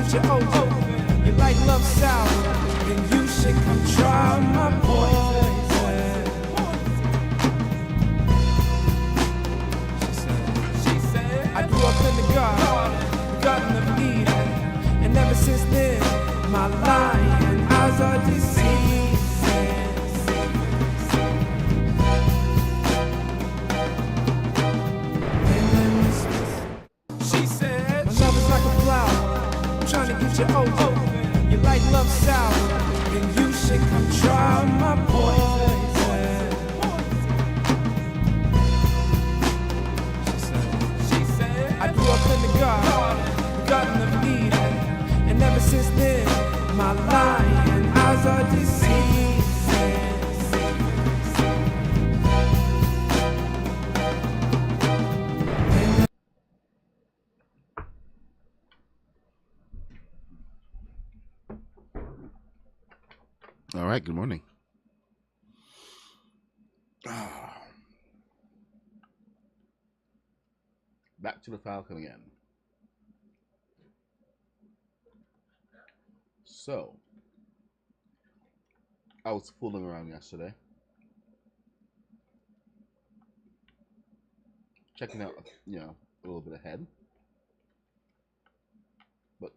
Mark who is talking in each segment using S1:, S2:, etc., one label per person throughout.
S1: get you open. You like love sour, then you should come try my poison. She said, I grew up in the garden of Eden, and ever since then, my lying eyes are deceiving. She said, my love is like a flower, I'm trying to get you open. You like love sour, then you should come try my poison. She said, I grew up in the garden of Eden, and ever since then, my lying eyes are deceiving.
S2: All right, good morning. Back to the Falcon again. So, I was fooling around yesterday, checking out, a little bit ahead, but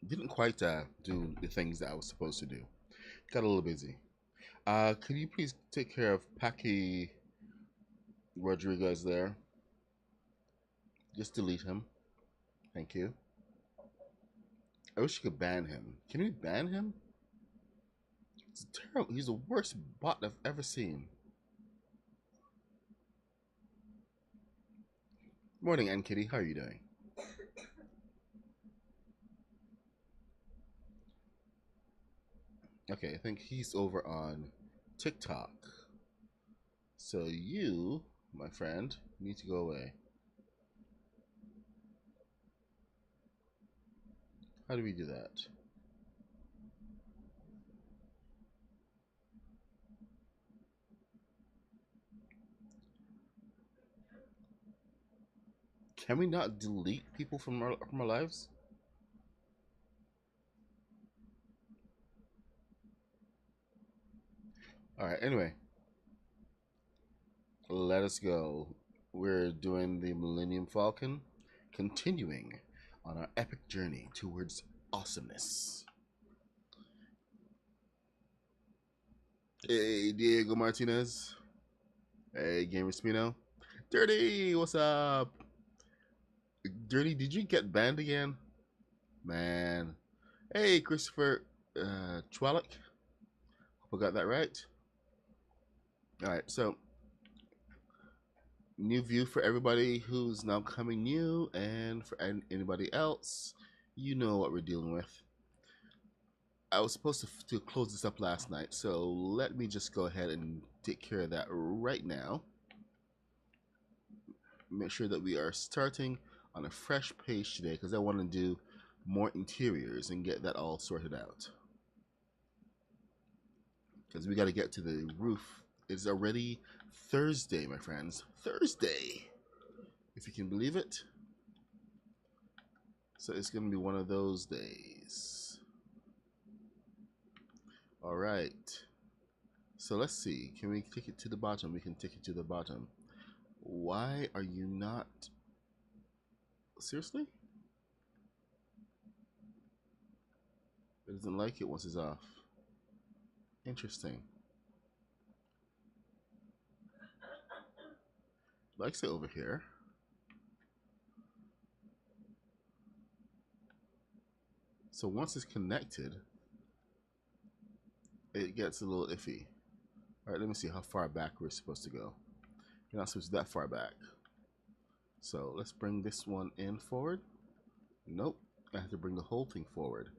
S2: didn't quite do the things that I was supposed to do. Got a little busy. Could you please take care of Packy Rodriguez there? Just delete him. Thank you. I wish you could ban him. Can we ban him? It's terrible. He's the worst bot I've ever seen. Morning, N Kitty. How are you doing? Okay, I think he's over on TikTok. So you, my friend, need to go away. How do we do that? Can we not delete people from our lives? All right, anyway. Let us go. We're doing the Millennium Falcon, continuing on our epic journey towards awesomeness. Hey, Diego Martinez. Hey, Gamer Spino. Dirty, what's up? Dirty, did you get banned again? Man. Hey, Christopher Chwalik. Hope I got that right. Alright, so new view for everybody who's now coming new, and for anybody else, you know what we're dealing with. I was supposed to close this up last night, so let me just go ahead and take care of that right now. Make sure that we are starting on a fresh page today, because I want to do more interiors and get that all sorted out. Because we got to get to the roof. It's already Thursday, my friends. Thursday, if you can believe it. So it's going to be one of those days. All right. So let's see. Can we take it to the bottom? We can take it to the bottom. Why are you not? Seriously? It doesn't like it once it's off. Interesting. Likes it over here. So once it's connected, it gets a little iffy. All right, let me see how far back we're supposed to go. You're not supposed to be that far back. So let's bring this one in forward. Nope, I have to bring the whole thing forward.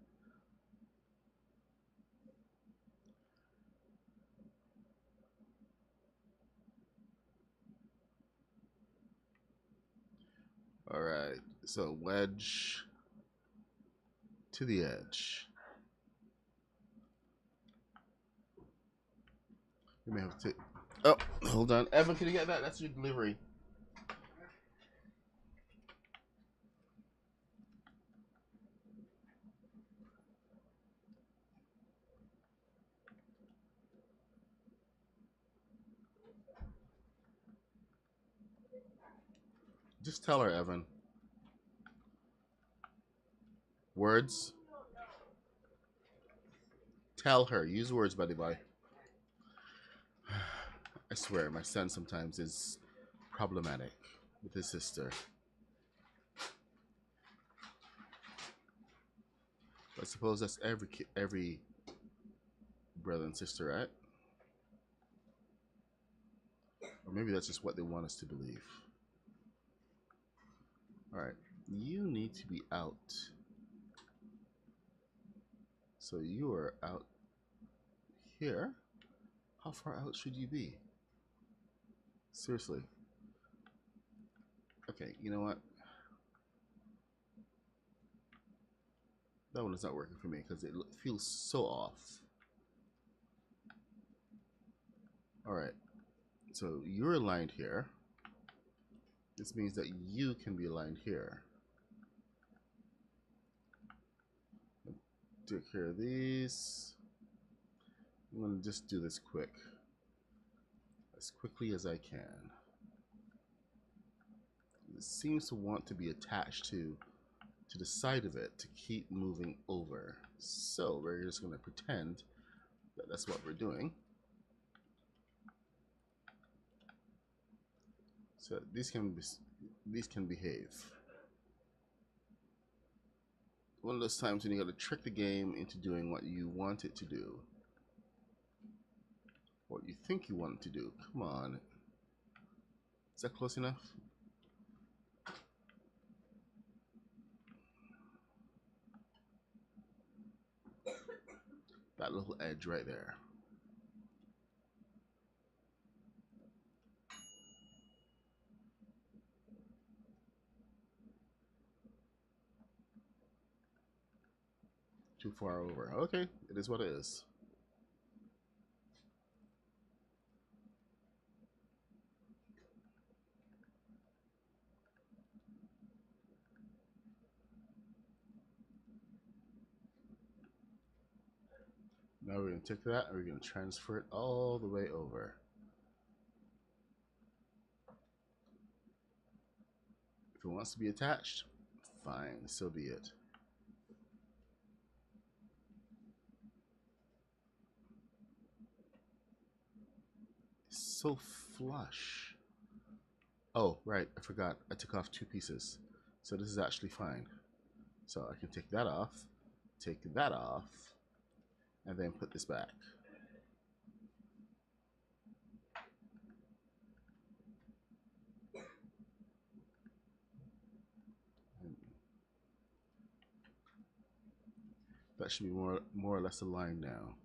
S2: All right, so wedge to the edge. You may have to take. Oh, hold on, Evan, can you get that? That's your delivery. Just tell her, Evan. Words. Tell her. Use words, buddy boy. I swear, my son sometimes is problematic with his sister. I suppose that's every brother and sister, right? Or maybe that's just what they want us to believe. All right, you need to be out. So you are out here. How far out should you be? Seriously. Okay, you know what? That one is not working for me because it feels so off. All right, so you're aligned here. This means that you can be aligned here. Take care of these. I'm going to just do this quick. As quickly as I can. It seems to want to be attached to the side of it to keep moving over. So we're just going to pretend that that's what we're doing. So these can behave. One of those times when you got to trick the game into doing what you want it to do. What you think you want it to do. Come on. Is that close enough? That little edge right there. Too far over. Okay, it is what it is. Now we're going to take that and we're going to transfer it all the way over. If it wants to be attached, fine, so be it. So flush. Oh, right, I forgot. I took off 2 pieces. So this is actually fine. So I can take that off, and then put this back. And that should be more or less aligned now.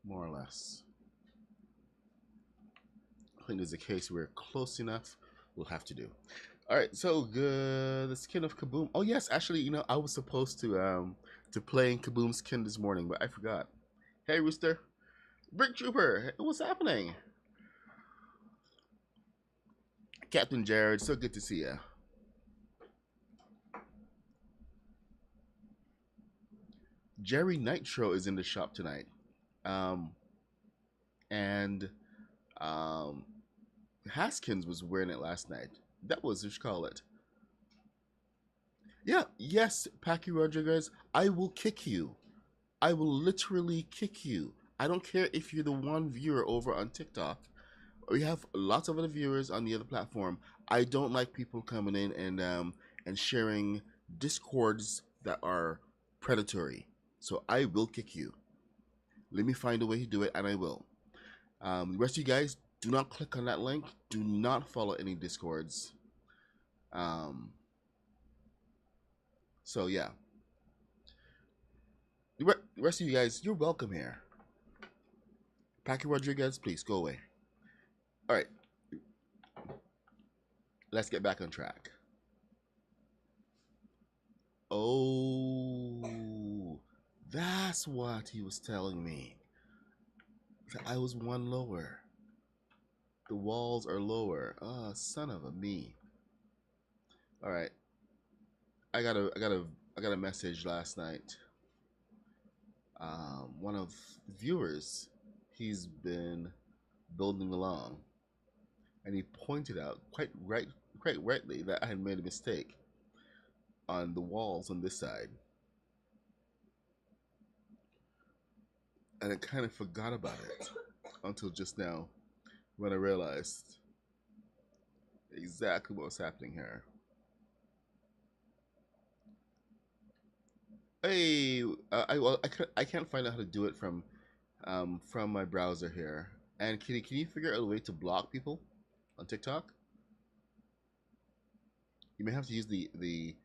S2: More or less. I think there's a case where close enough we'll have to do. All right, so the skin of Kaboom. Oh yes, actually, you know, I was supposed to play in Kaboom's skin this morning, but I forgot. Hey, Rooster, Brick Trooper, what's happening? Captain Jared, so good to see you. Jerry Nitro is in the shop tonight, and Haskins was wearing it last night. That was, what you call it. Yeah, yes, Packy Rodriguez, I will kick you. I will literally kick you. I don't care if you're the one viewer over on TikTok. We have lots of other viewers on the other platform. I don't like people coming in and sharing discords that are predatory. So I will kick you. Let me find a way to do it, and I will. The rest of you guys, do not click on that link. Do not follow any discords. So yeah. The rest of you guys, you're welcome here. Packy Rodriguez, please go away. All right. Let's get back on track. Oh, that's what he was telling me. That I was one lower. The walls are lower. Ah, son of a me. All right. I got a message last night. One of the viewers, he's been building along. and he pointed out quite rightly that I had made a mistake on the walls on this side, and I kind of forgot about it until just now when I realized exactly what was happening here. Hey, I can't find out how to do it from my browser here. And can you figure out a way to block people on TikTok? You may have to use the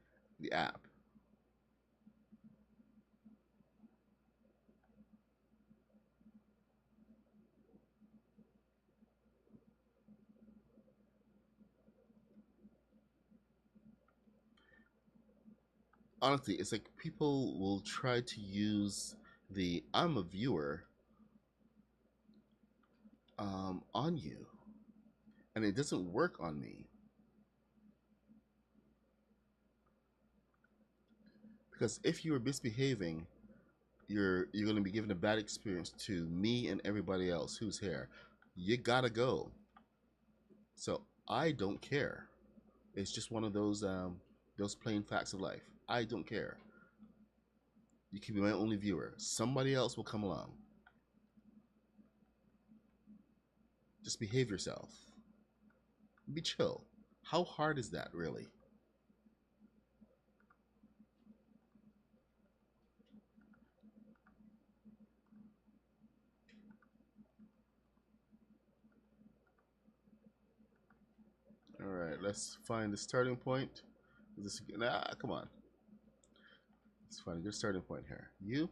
S2: app. Honestly, it's like people will try to use the I'm a viewer on you, and it doesn't work on me because if you are misbehaving, you're going to be giving a bad experience to me and everybody else who's here. You gotta go. So I don't care. It's just one of those plain facts of life. I don't care. You can be my only viewer. Somebody else will come along. Just behave yourself. Be chill. How hard is that, really? All right, let's find the starting point. Come on. Let's find a good starting point here. You,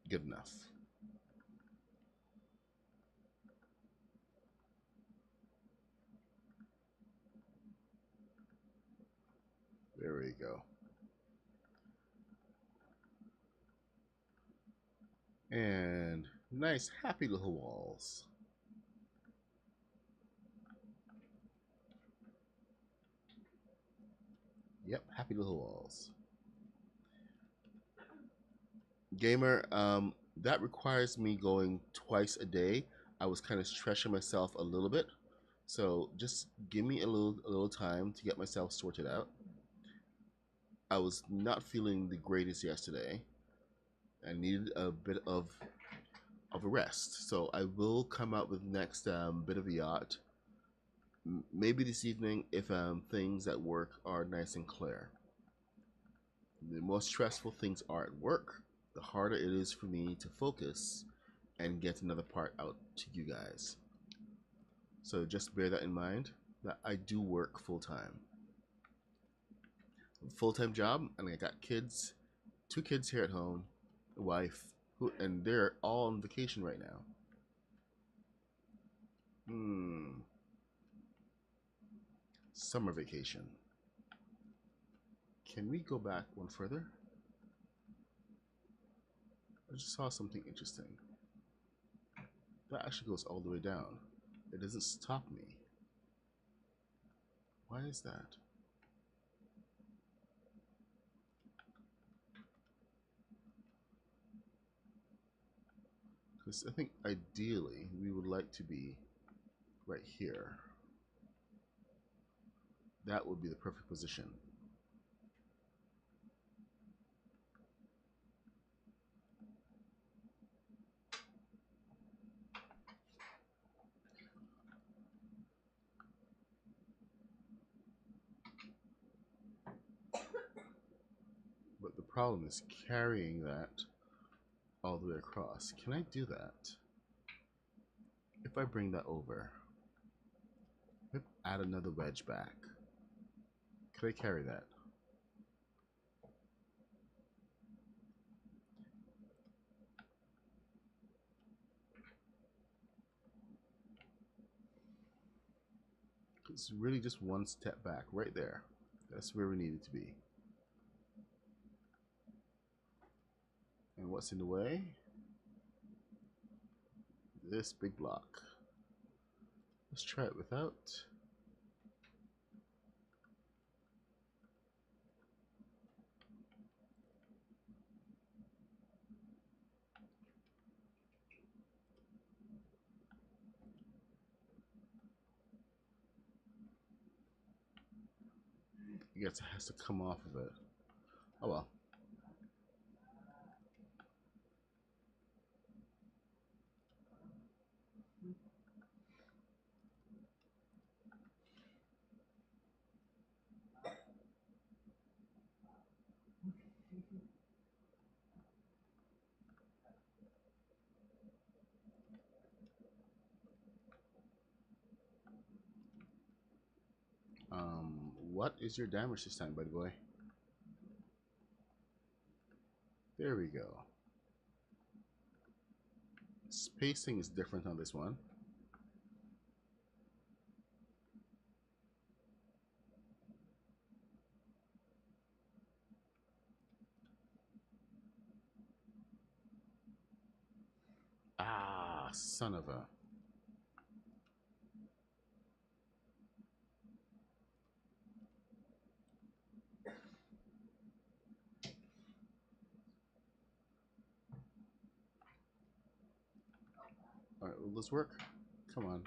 S2: good enough. There we go. And nice, happy little walls. Yep, happy little walls. Gamer, that requires me going twice a day. I was kind of stretching myself a little bit, so just give me a little time to get myself sorted out. I was not feeling the greatest yesterday. I needed a bit of a rest, so I will come out with next bit of a yacht. Maybe this evening if things at work are nice and clear. The more stressful things are at work, the harder it is for me to focus and get another part out to you guys. So just bear that in mind that I do work full time job, and I got kids, 2 kids here at home, a wife, and they're all on vacation right now. Summer vacation. Can we go back one further? I just saw something interesting. That actually goes all the way down. It doesn't stop me. Why is that? Because I think ideally we would like to be right here. That would be the perfect position. But the problem is carrying that all the way across. Can I do that? If I bring that over, add another wedge back. Could I carry that? It's really just one step back, right there. That's where we needed to be. And what's in the way? This big block. Let's try it without. guess it has to come off of it. Oh well. What is your damage this time, buddy boy? There we go. Spacing is different on this one. Ah, son of a. Alright, will this work? Come on.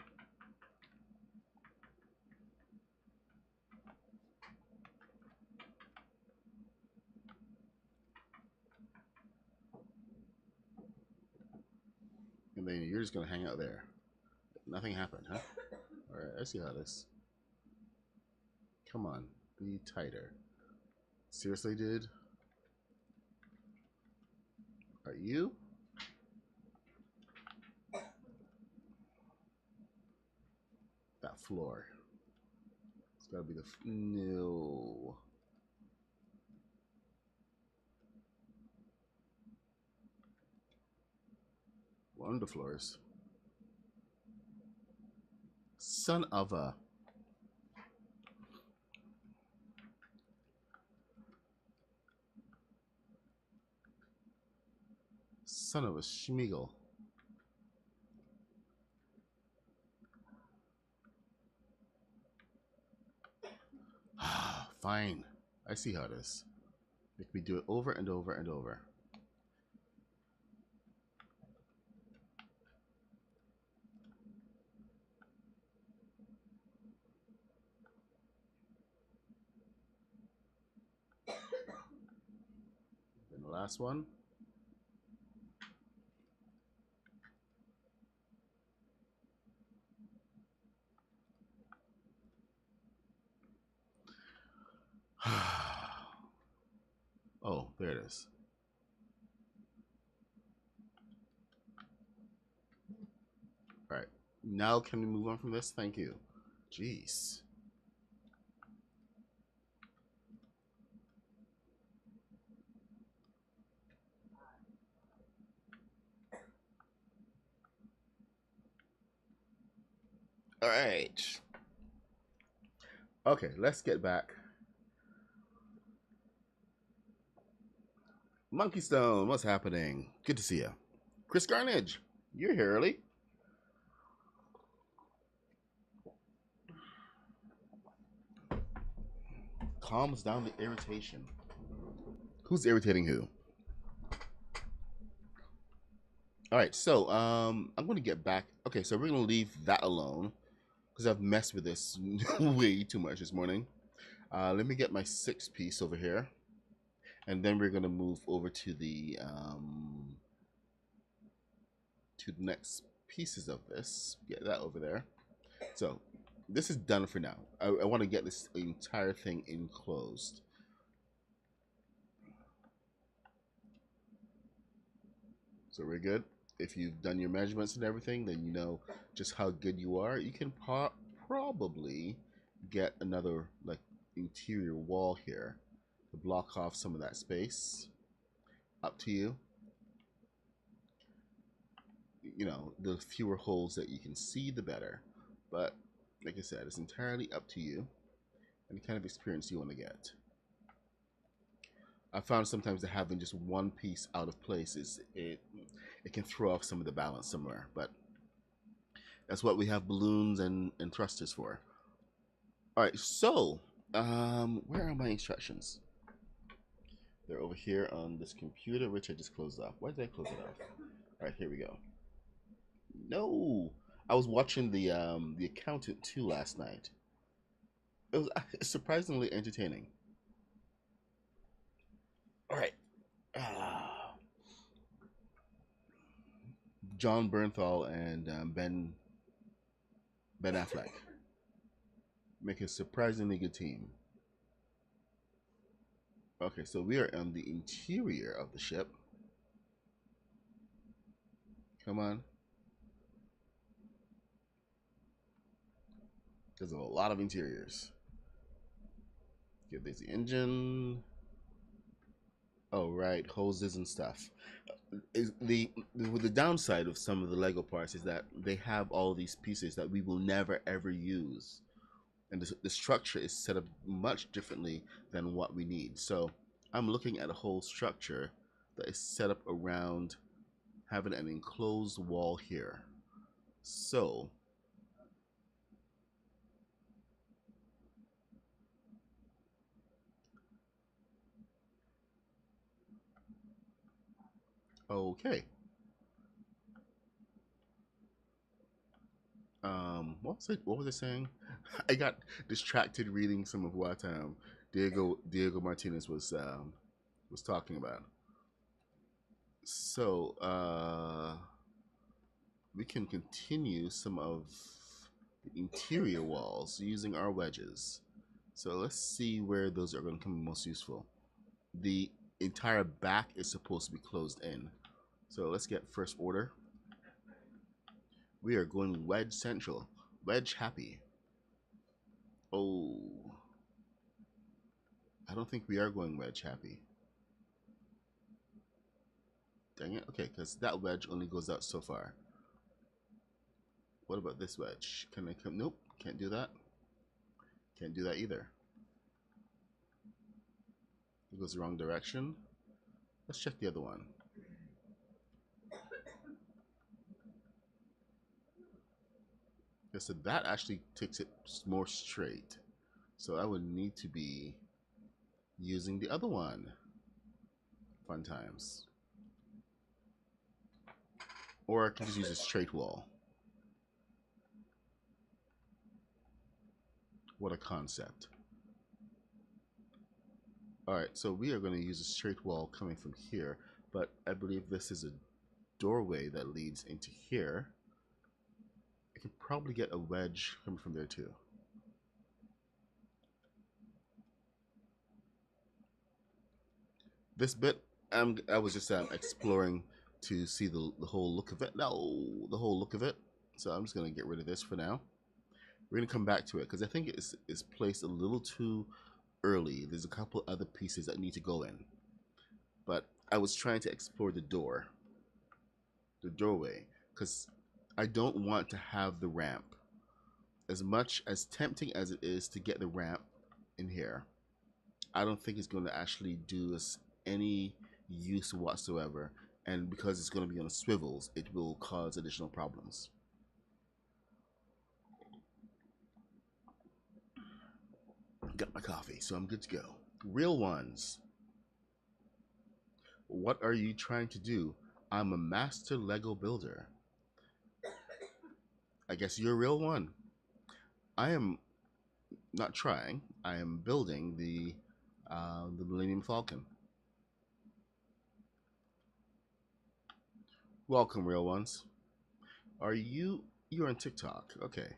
S2: And then you're just gonna hang out there. Nothing happened, huh? Alright, I see how this. Come on, be tighter. Seriously, dude? Are you? That floor. It's gotta be the. No. One of the floors. Son of a. Son of a schmeagle. Fine. I see how it is. Make me do it over and over and over. Then the last one. Oh, there it is. All right. Now can we move on from this? Thank you. Jeez. All right. Okay, let's get back. Monkey Stone, what's happening? Good to see you. Chris Garnage, you're here early. Calms down the irritation. Who's irritating who? All right, so I'm going to get back. Okay, so we're going to leave that alone because I've messed with this way too much this morning. Let me get my 6-piece over here, and then we're going to move over to the next pieces of this. Get that over there. So this is done for now. I want to get this entire thing enclosed. So we're good. If you've done your measurements and everything, then you know just how good you are. You can probably get another like interior wall here to block off some of that space. Up to you. You know, the fewer holes that you can see, the better. But like I said, it's entirely up to you and the kind of experience you want to get. I found sometimes that having just one piece out of place is it can throw off some of the balance somewhere, but that's what we have balloons and thrusters for. All right, so where are my instructions? They're over here on this computer, which I just closed off. Why did I close it off? All right, here we go. No, I was watching the Accountant 2 last night. It was surprisingly entertaining. All right. Ah. John Bernthal and Ben Affleck make a surprisingly good team. Okay, so we are on the interior of the ship. Come on. There's a lot of interiors. Okay, there's the engine. Oh, right, hoses and stuff. Is the downside of some of the Lego parts is that they have all these pieces that we will never ever use, and the structure is set up much differently than what we need. So I'm looking at a whole structure that is set up around having an enclosed wall here. So okay. What was I saying? I got distracted reading some of what Diego Martinez was talking about. So we can continue some of the interior walls using our wedges. So let's see where those are going to come most useful. The entire back is supposed to be closed in. So let's get first order. We are going wedge central. Wedge happy. Oh, I don't think we are going wedge happy. Dang it. Okay, because that wedge only goes out so far. What about this wedge? Can I come? Nope, can't do that. Can't do that either. It goes the wrong direction. Let's check the other one. Yeah, so that actually takes it more straight. So I would need to be using the other one. Fun times. Or I can just use a straight wall. What a concept. Alright, so we are going to use a straight wall coming from here, but I believe this is a doorway that leads into here. I can probably get a wedge coming from there too. This bit, I was just exploring to see the whole look of it. No, the whole look of it. So I'm just going to get rid of this for now. We're going to come back to it because I think it's placed a little too early. There's a couple other pieces that need to go in. But I was trying to explore the doorway, because I don't want to have the ramp. As much as tempting as it is to get the ramp in here, I don't think it's going to actually do us any use whatsoever. And because it's going to be on swivels, it will cause additional problems. Got my coffee, so I'm good to go. Real ones. What are you trying to do? I'm a master Lego builder. I guess you're a real one. I am not trying. I am building the Millennium Falcon. Welcome, real ones. Are you're on TikTok? Okay.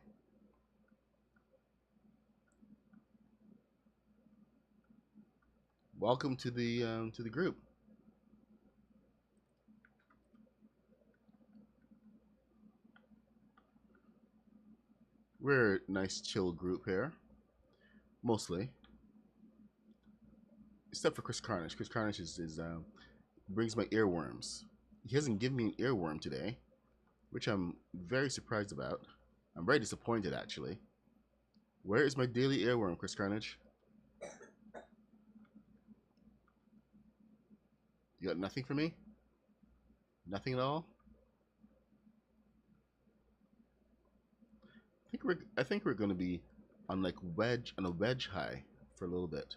S2: Welcome to the group. We're a nice chill group here, mostly, except for Chris Carnage. Chris Carnage is brings my earworms. He hasn't given me an earworm today, which I'm very surprised about. I'm very disappointed, actually. Where is my daily earworm, Chris Carnage? You got nothing for me? Nothing at all? I think we're going to be on like a wedge high for a little bit,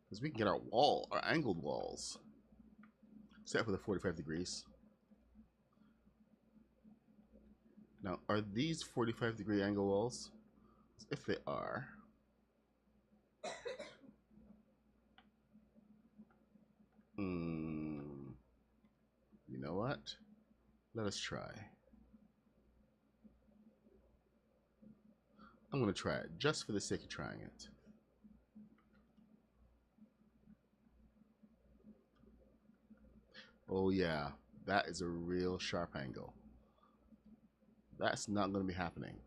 S2: because we can get our angled walls, except for the 45 degrees. Now, are these 45-degree angle walls? If they are, Hmm. You know what? Let us try. I'm going to try it just for the sake of trying it. Oh, yeah. That is a real sharp angle. That's not going to be happening.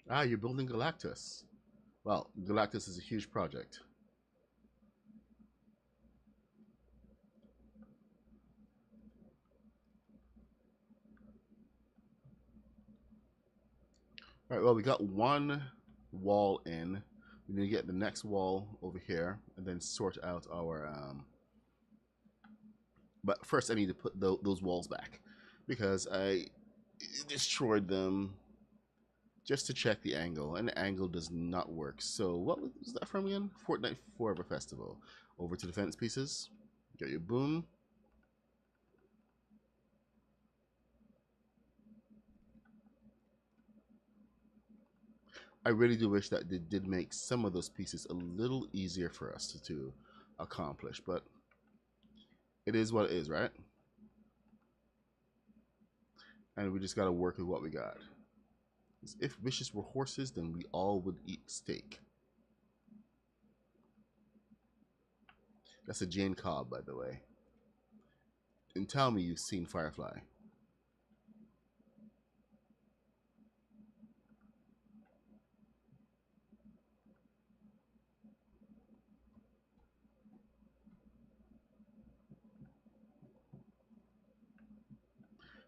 S2: Ah, you're building Galactus. Well, Galactus is a huge project. All right, well, we got one wall in. We need to get the next wall over here and then sort out our. But first, I need to put those walls back because I destroyed them just to check the angle, and the angle does not work. So, what was that from again? Fortnite Forever Festival. Over to defense pieces. Get your boom. I really do wish that they did make some of those pieces a little easier for us to accomplish, but it is what it is, right? And we just got to work with what we got. If wishes were horses, then we all would eat steak. That's a Jane Cobb, by the way. And tell me you've seen Firefly.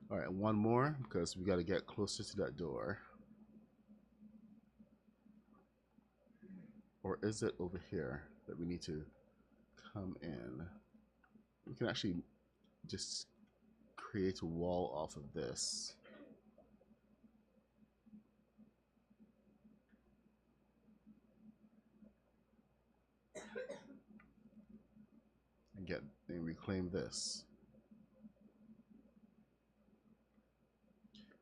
S2: All right, one more because we got to get closer to that door. Or is it over here that we need to come in? We can actually just create a wall off of this. And reclaim this.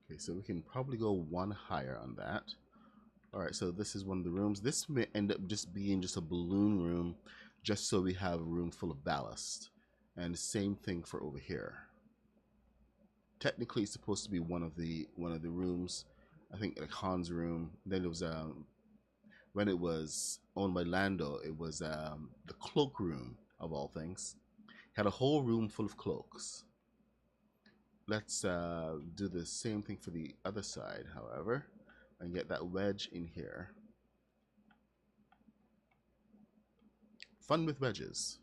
S2: Okay, so we can probably go one higher on that. All right, so this is one of the rooms. This may end up just being just a balloon room, just so we have a room full of ballast. And the same thing for over here. Technically, it's supposed to be one of the rooms. I think like Han's room. Then it was when it was owned by Lando, it was the cloak room of all things. Had a whole room full of cloaks. Let's do the same thing for the other side, however, and get that wedge in here. Fun with wedges.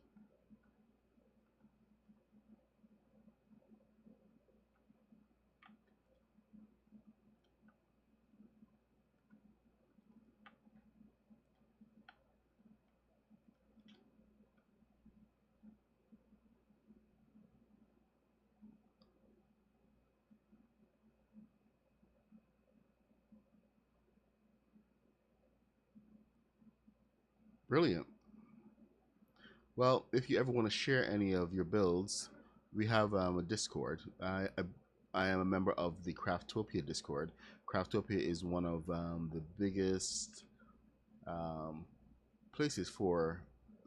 S2: Brilliant. Well, if you ever want to share any of your builds, we have a Discord. I am a member of the Craftopia Discord. Craftopia is one of the biggest um, places for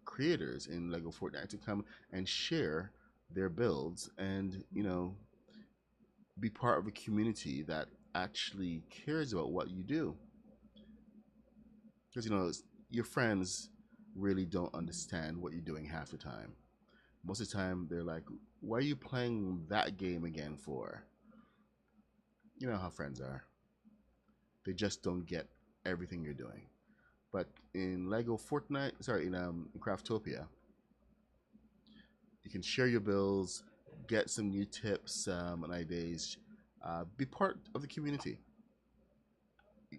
S2: creators in Lego Fortnite to come and share their builds and, be part of a community that actually cares about what you do. Because, your friends really don't understand what you're doing half the time. Most of the time, they're like, why are you playing that game again for? You know how friends are. They just don't get everything you're doing. But in Lego Fortnite, sorry, in Craftopia, you can share your builds, get some new tips and ideas, be part of the community.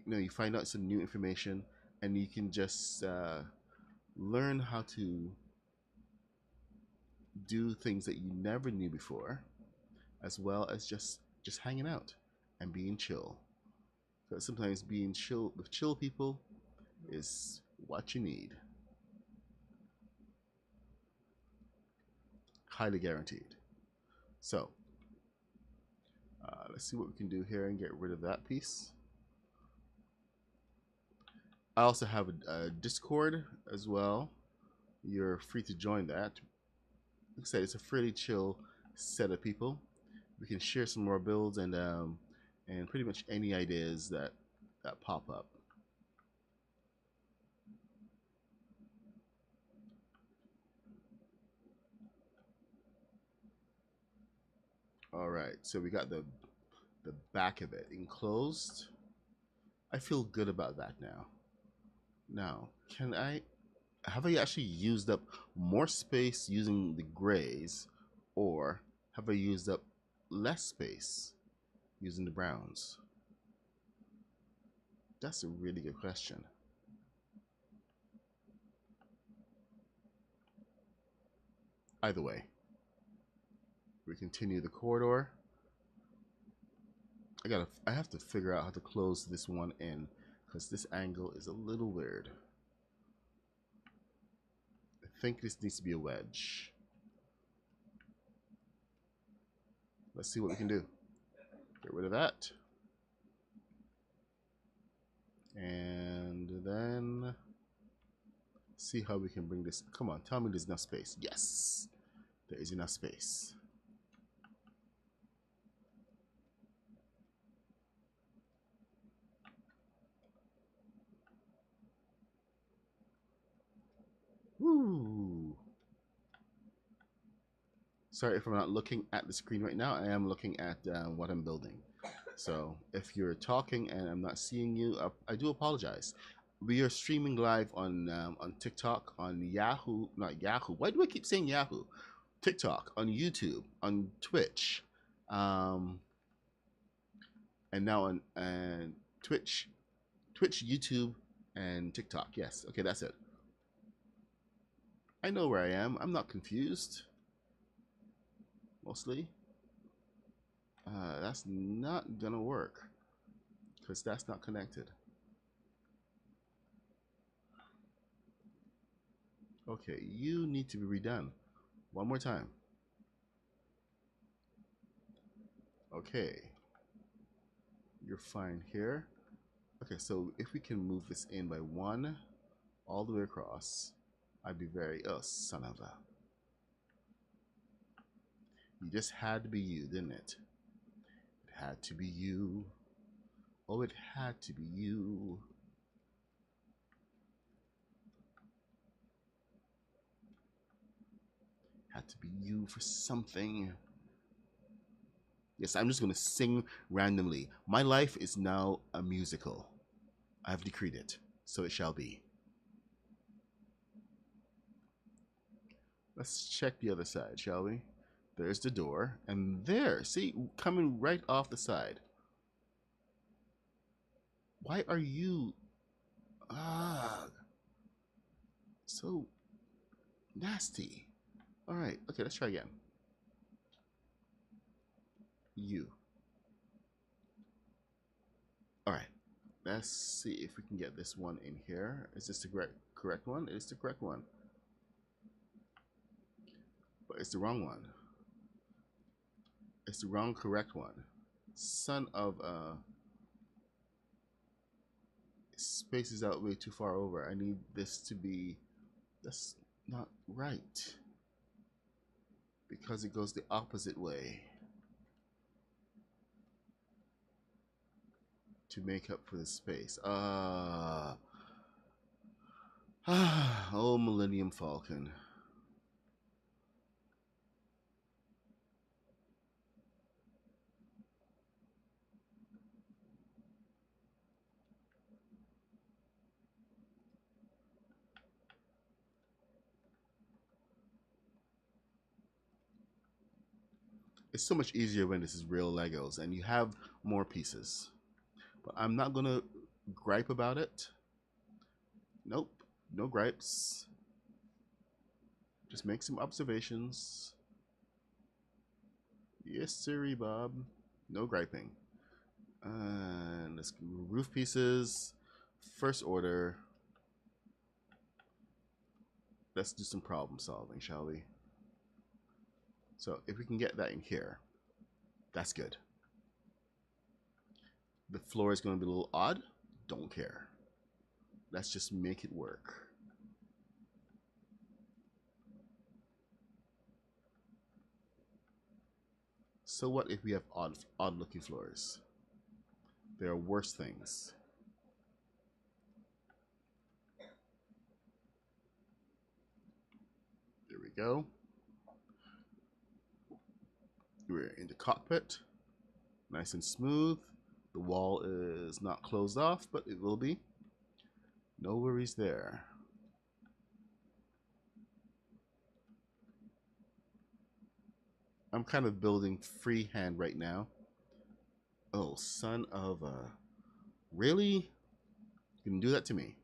S2: You find out some new information, and you can just learn how to do things that you never knew before, as well as just hanging out and being chill. Because sometimes being chill with chill people is what you need. Highly guaranteed. So, let's see what we can do here and get rid of that piece. I also have a Discord as well. You're free to join that. Like I said, it's a fairly chill set of people. We can share some more builds and pretty much any ideas that pop up. All right, so we got the back of it enclosed. I feel good about that now. Now, can I have I actually used up more space using the grays, or have I used up less space using the browns? That's a really good question. Either way, we continue the corridor. I have to figure out how to close this one in because this angle is a little weird. I think this needs to be a wedge. Let's see what we can do. Get rid of that. And then see how we can bring this. Come on, tell me there's enough space. Yes, there is enough space. Woo! Sorry if I'm not looking at the screen right now. I am looking at what I'm building. So if you're talking and I'm not seeing you, I do apologize. We are streaming live on TikTok, on Yahoo, not Yahoo. Why do I keep saying Yahoo? TikTok, on YouTube, on Twitch, and now on Twitch, YouTube, and TikTok. Yes, okay, that's it. I know where I am. I'm not confused. Mostly. That's not gonna work because that's not connected. Okay, you need to be redone. One more time. Okay. You're fine here. Okay, so if we can move this in by one all the way across, I'd be very, oh, son of a. You just had to be you, didn't it? It had to be you. Oh, it had to be you. Had to be you for something. Yes, I'm just going to sing randomly. My life is now a musical. I have decreed it, so it shall be. Let's check the other side, shall we? There's the door, and there, see, coming right off the side. Why are you... Ah, so nasty. All right, okay, let's try again. You. All right, let's see if we can get this one in here. Is this the correct one? It's the correct one. But it's the wrong one. It's the wrong correct one. Son of a... Space is out way too far over. I need this to be... That's not right. Because it goes the opposite way. To make up for the space. Oh, Millennium Falcon. It's so much easier when this is real Legos and you have more pieces. But I'm not gonna gripe about it. Nope, no gripes. Just make some observations. Yes, sirree, Bob. No griping. And let's roof pieces. First order. Let's do some problem solving, shall we? So if we can get that in here, that's good. The floor is going to be a little odd. Don't care. let's just make it work. So what if we have odd looking floors? There are worse things. There we go. We're in the cockpit. Nice and smooth. The wall is not closed off, but it will be. No worries there. I'm kind of building freehand right now. Oh, son of a... Really? You can do that to me.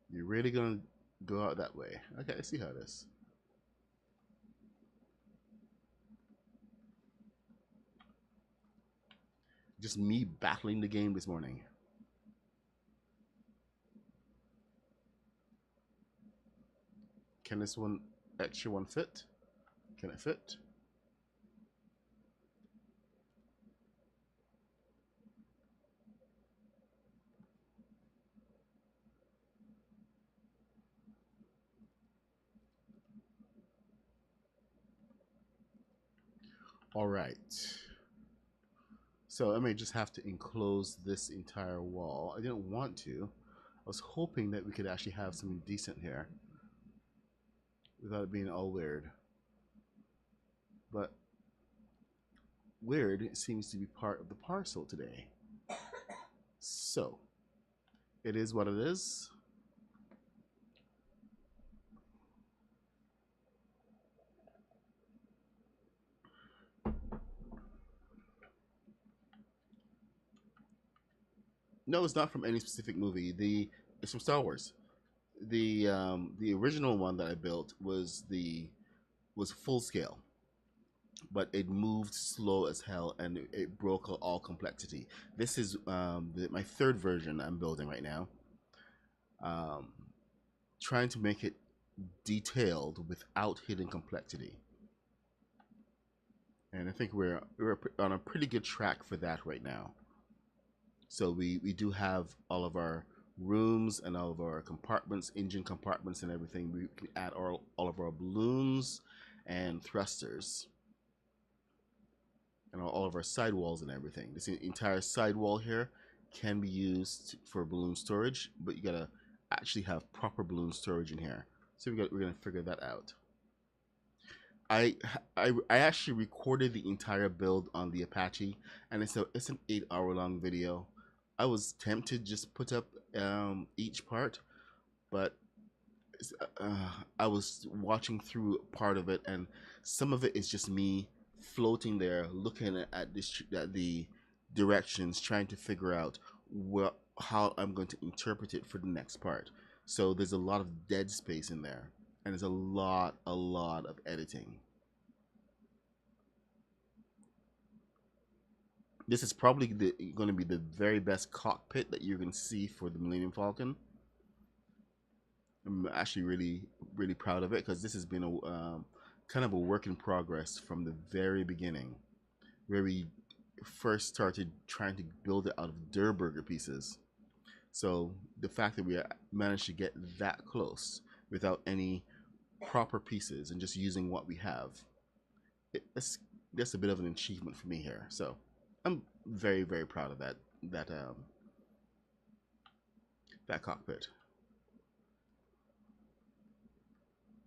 S2: You're really gonna go out that way? Okay, I see how it is. Just me battling the game this morning. Can this one extra one fit? Can it fit? All right. So I may just have to enclose this entire wall. I didn't want to. I was hoping that we could actually have something decent here without it being all weird. But weird seems to be part of the parcel today. So it is what it is. No, it's not from any specific movie. It's from Star Wars. The original one that I built was full scale, but it moved slow as hell and it broke all complexity. This is my third version I'm building right now, um, trying to make it detailed without hitting complexity. And I think we're on a pretty good track for that right now. So we do have all of our rooms and all of our compartments, engine compartments and everything. We can add all of our balloons and thrusters and all of our sidewalls and everything. This entire sidewall here can be used for balloon storage, but you gotta actually have proper balloon storage in here. So we're gonna figure that out. I actually recorded the entire build on the Apache, and it's an 8-hour long video. I was tempted to just put up each part, but I was watching through part of it, and some of it is just me floating there, looking at the directions, trying to figure out how I'm going to interpret it for the next part. So there's a lot of dead space in there, and there's a lot of editing. This is probably going to be the very best cockpit that you're going to see for the Millennium Falcon. I'm actually really proud of it because this has been a kind of a work in progress from the very beginning, where we first started trying to build it out of Durr Burger pieces. So the fact that we managed to get that close without any proper pieces and just using what we have, that's a bit of an achievement for me here. So I'm very proud of that cockpit.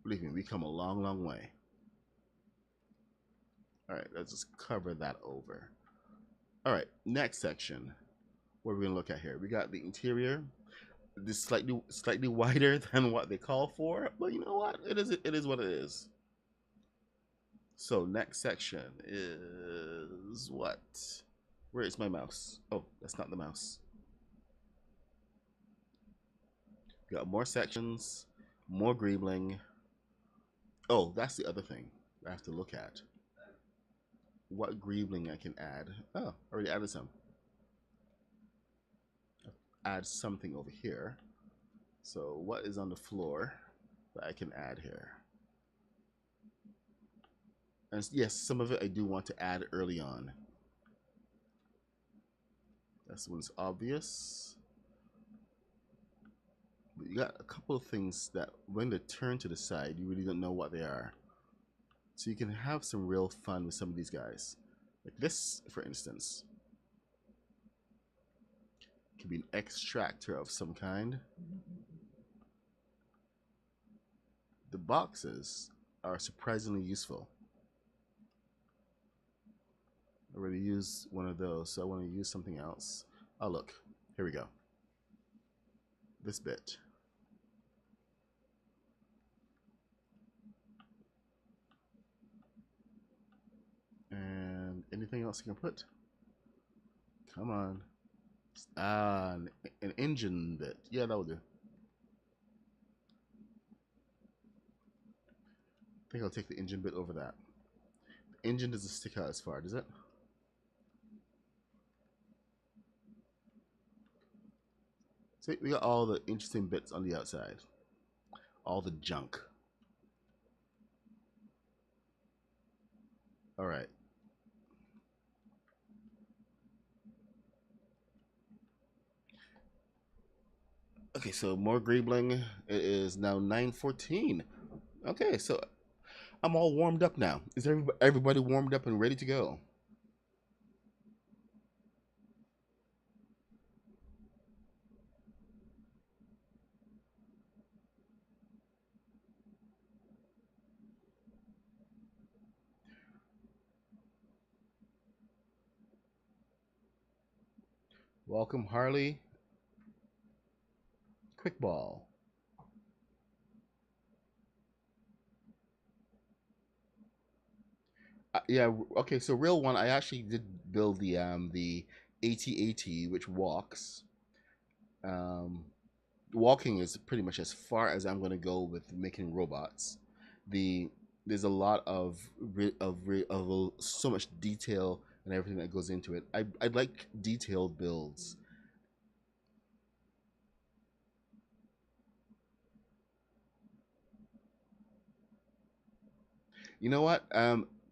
S2: Believe me, we come a long way. All right, let's just cover that over. All right, next section. What are we gonna look at here? We got the interior. This slightly wider than what they call for, but you know what? It is what it is. So next section is what? Where is my mouse? Oh, that's not the mouse. Got more sections, more greebling. Oh, that's the other thing I have to look at. What greebling I can add. Oh, already added some. Add something over here. So what is on the floor that I can add here? And yes, some of it I do want to add early on. This one's obvious. But you got a couple of things that when they turn to the side, you really don't know what they are. So you can have some real fun with some of these guys. Like this, for instance. Could be an extractor of some kind. The boxes are surprisingly useful. I already used one of those, so I want to use something else. Oh, look. Here we go. This bit. And anything else you can put? Come on. Ah, an engine bit. Yeah, that will do. I think I'll take the engine bit over that. The engine doesn't stick out as far, does it? See, we got all the interesting bits on the outside. All the junk. All right. Okay, so more greebling. It is now 9:14. Okay, so I'm all warmed up now. Is everybody warmed up and ready to go? Welcome, Harley. Quick ball. Yeah. Okay. So real one. I actually did build the AT-AT, which walks. Um, Walking is pretty much as far as I'm going to go with making robots. The There's a lot of so much detail and everything that goes into it. I like detailed builds. You know what?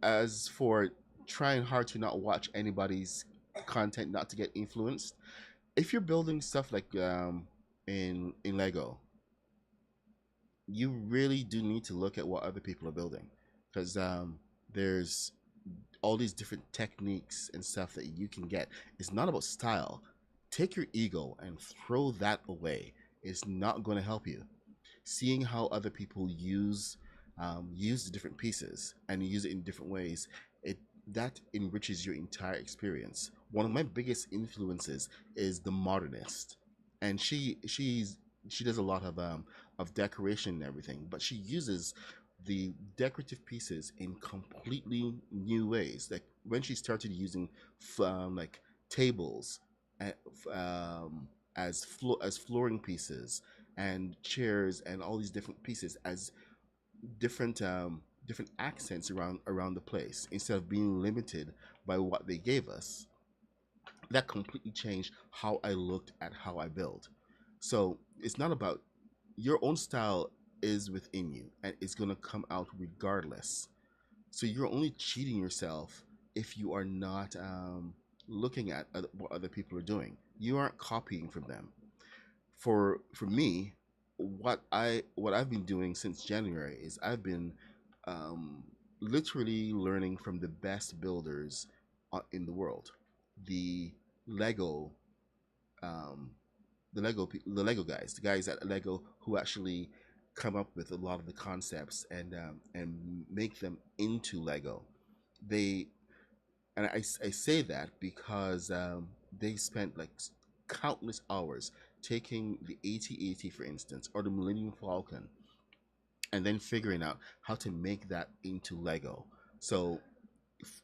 S2: As for trying hard to not watch anybody's content, not to get influenced, if you're building stuff like in Lego, you really do need to look at what other people are building, because there's all these different techniques and stuff that you can get. It's not about style. Take your ego and throw that away. It's not going to help you. Seeing how other people use the different pieces and use it in different ways, it that enriches your entire experience. One of my biggest influences is the modernist, and she does a lot of decoration and everything, but she uses the decorative pieces in completely new ways. Like when she started using like tables a- as flooring pieces and chairs and all these different pieces as different accents around the place instead of being limited by what they gave us. That completely changed how I looked at how I build. So it's not about your own style is within you and it's gonna come out regardless. So you're only cheating yourself if you are not looking at what other people are doing. You aren't copying from them. For me, what I've been doing since January is I've been um, literally learning from the best builders in the world. The Lego, um, the Lego guys, the guys at Lego who actually come up with a lot of the concepts and make them into Lego. They I say that because they spent like countless hours taking the AT-AT, for instance, or the Millennium Falcon, and then figuring out how to make that into Lego. So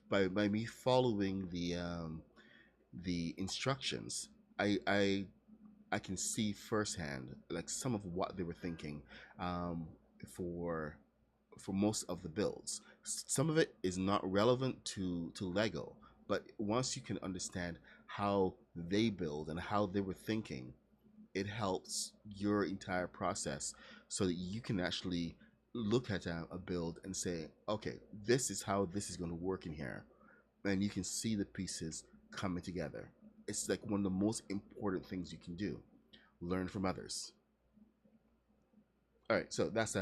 S2: by me following the instructions, I, I I can see firsthand like some of what they were thinking um, for most of the builds. Some of it is not relevant to Lego, but once you can understand how they build and how they were thinking, it helps your entire process so that you can actually look at a build and say, okay, this is how this is going to work in here, and you can see the pieces coming together. It's like one of the most important things you can do. Learn from others. All right, so that's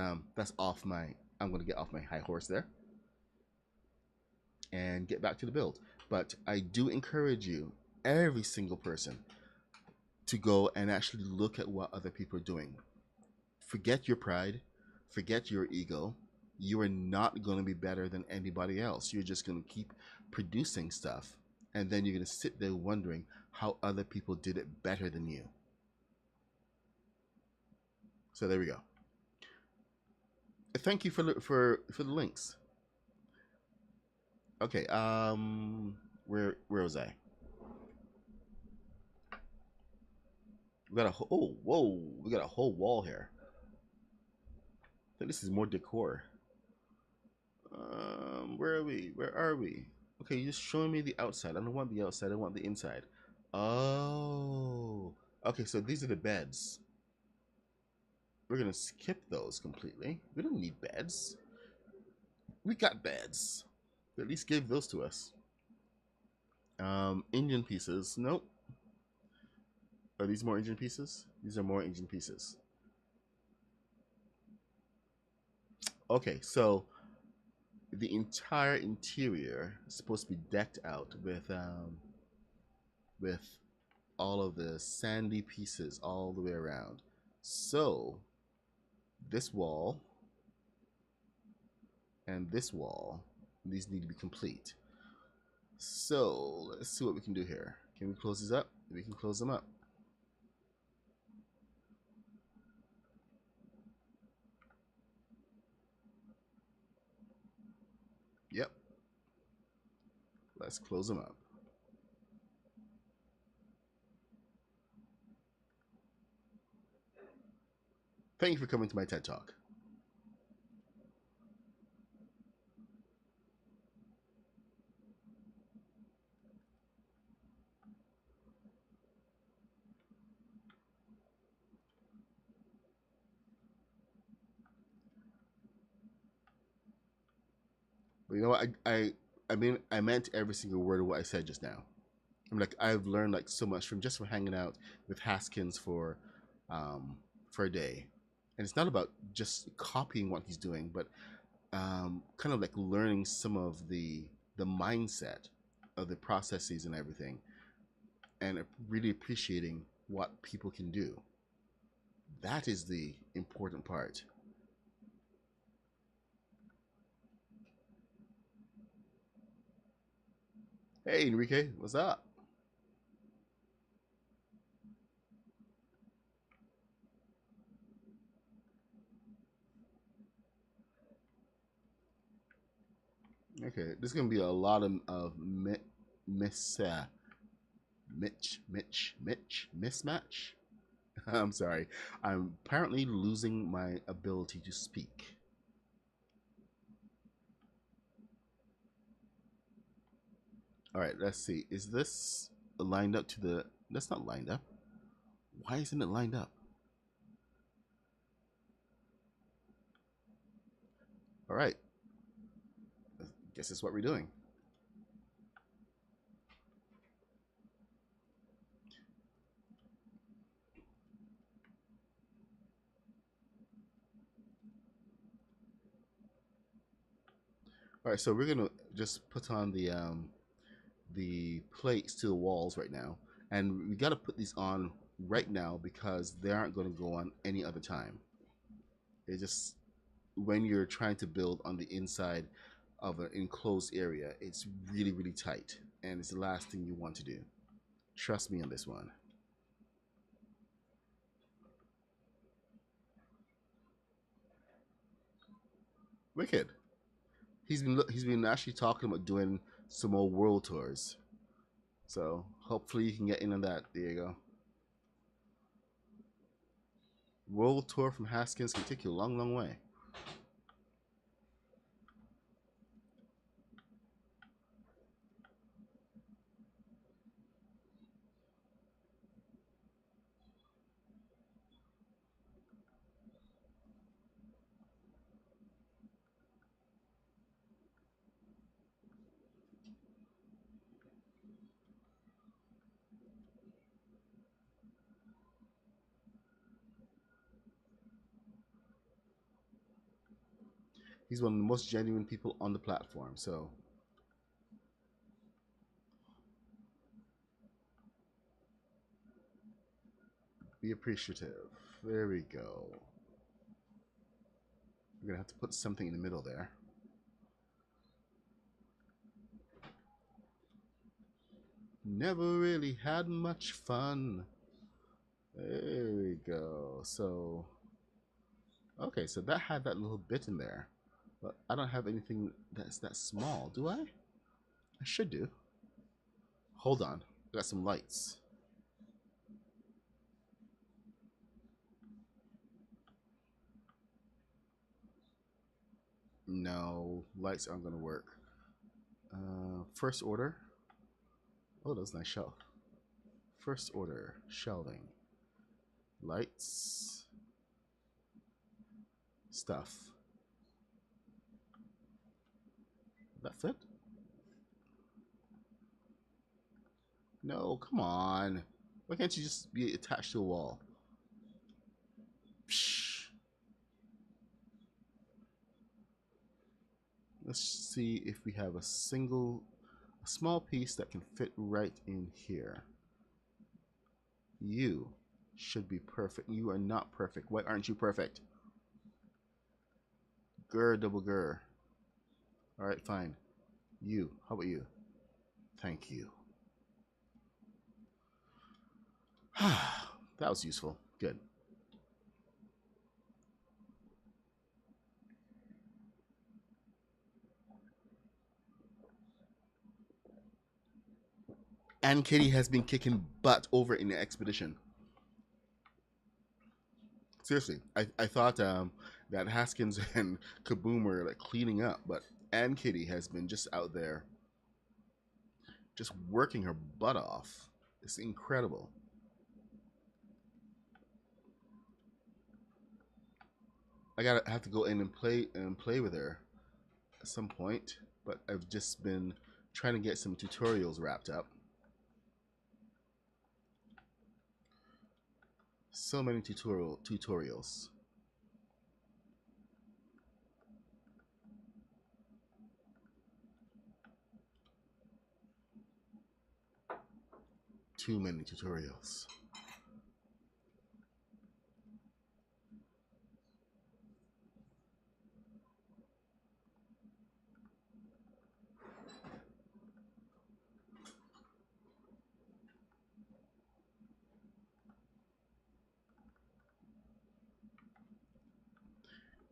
S2: off my. I'm going to get off my high horse there and get back to the build. But I do encourage you, every single person, to go and actually look at what other people are doing. Forget your pride, forget your ego. You are not going to be better than anybody else. You're just going to keep producing stuff, and then you're going to sit there wondering how other people did it better than you. So there we go. Thank you for the links. Okay, where was I? We got a oh whoa, we got a whole wall here. I think this is more decor. Where are we? Where are we? Okay, you're just showing me the outside. I don't want the outside. I want the inside. Oh, okay. So these are the beds. We're gonna skip those completely. We don't need beds. We got beds. At least give those to us. Engine pieces. Nope. Are these more engine pieces? These are more engine pieces. Okay, so the entire interior is supposed to be decked out with all of the sandy pieces all the way around. So this wall and this wall, these need to be complete. So let's see what we can do here. Can we close these up? We can close them up. Yep. Let's close them up. Thank you for coming to my TED Talk. But you know what? I mean, I meant every single word of what I said just now. I'm like, I've learned like so much from hanging out with Haskins for a day, and it's not about just copying what he's doing, but kind of like learning some of the mindset of the processes and everything, and really appreciating what people can do. That is the important part. Hey, Enrique, what's up? Okay, there's gonna be a lot of miss mismatch. I'm sorry. I'm apparently losing my ability to speak. All right, let's see. Is this lined up to the? That's not lined up. Why isn't it lined up? All right. I guess that's what we're doing. All right, so we're gonna just put on the plates to the walls right now, and we got to put these on right now because they aren't going to go on any other time. It just when you're trying to build on the inside of an enclosed area, it's really tight, and it's the last thing you want to do. Trust me on this one. Wicked. He's been actually talking about doing some more world tours. So hopefully you can get in on that. There you go. World tour from Haskins can take you a long way. He's one of the most genuine people on the platform, so be appreciative. There we go. We're gonna have to put something in the middle there. Never really had much fun. There we go. So, okay, so that had that little bit in there. But I don't have anything that's that small, do I? I should do. Hold on. I got some lights. No, lights aren't going to work. First order. Oh, that's a nice shelf. First order shelving. Lights. Stuff. That fit? No, come on. Why can't you just be attached to a wall? Psh. Let's see if we have a small piece that can fit right in here. You should be perfect. You are not perfect. Why aren't you perfect? Grr, double grr. All right, fine. You. How about you? Thank you. That was useful. Good. And Kitty has been kicking butt over in the expedition. Seriously, I thought that Haskins and Kaboom were like cleaning up, but Ann Kitty has been just out there, just working her butt off. It's incredible. I have to go in and play with her at some point, but I've just been trying to get some tutorials wrapped up. So many tutorials. Too many tutorials.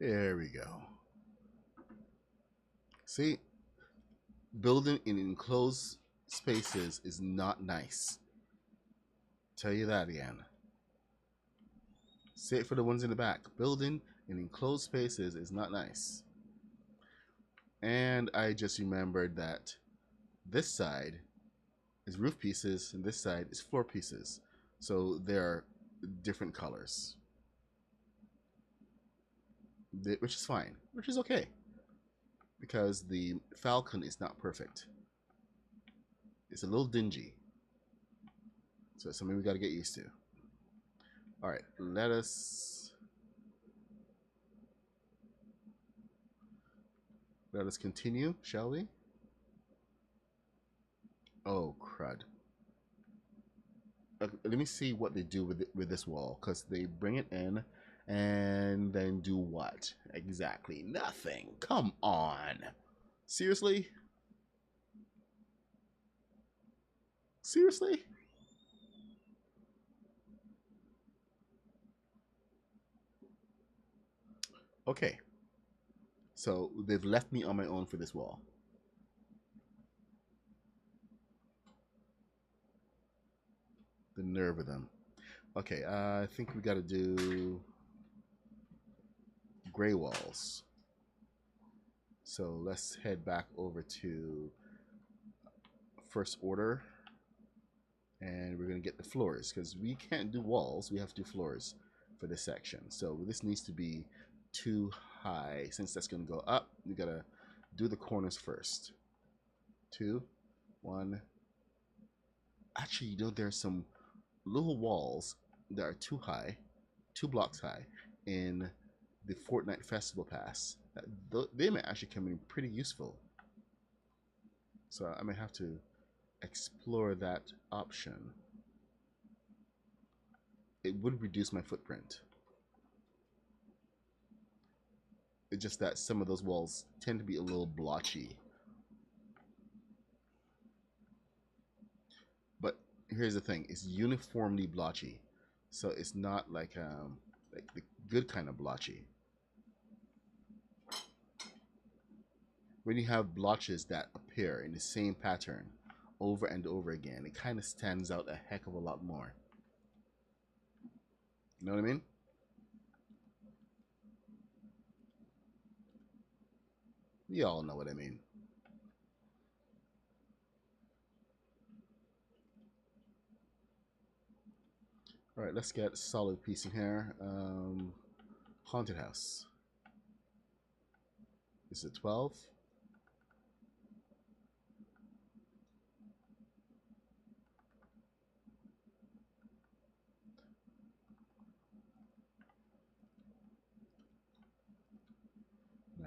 S2: There we go. See, building in enclosed spaces is not nice. Tell you that again. Say it for the ones in the back. Building in enclosed spaces is not nice. And I just remembered that this side is roof pieces and this side is floor pieces. So they're different colors. Which is fine. Which is okay. Because the Falcon is not perfect. It's a little dingy. So it's something we got to get used to. Alright, let us continue, shall we? Oh, crud. Let me see what they do with this wall, because they bring it in and then do what? Exactly nothing. Come on. Seriously? Seriously? Okay. So they've left me on my own for this wall. The nerve of them. Okay, I think we got to do gray walls. So let's head back over to first order. And we're going to get the floors, because we can't do walls. We have to do floors for this section. So this needs to be too high. Since that's going to go up, we got to do the corners first. 2, 1. Actually, you know, there's some little walls that are too high, 2 blocks high, in the Fortnite Festival Pass. They might actually come in pretty useful. So I may have to explore that option. It would reduce my footprint. It's just that some of those walls tend to be a little blotchy. But here's the thing: it's uniformly blotchy, so it's not like the good kind of blotchy. When you have blotches that appear in the same pattern over and over again, it kind of stands out a heck of a lot more. You know what I mean? You all know what I mean. All right, let's get a solid piece in here. Haunted house. Is it 12? Yeah.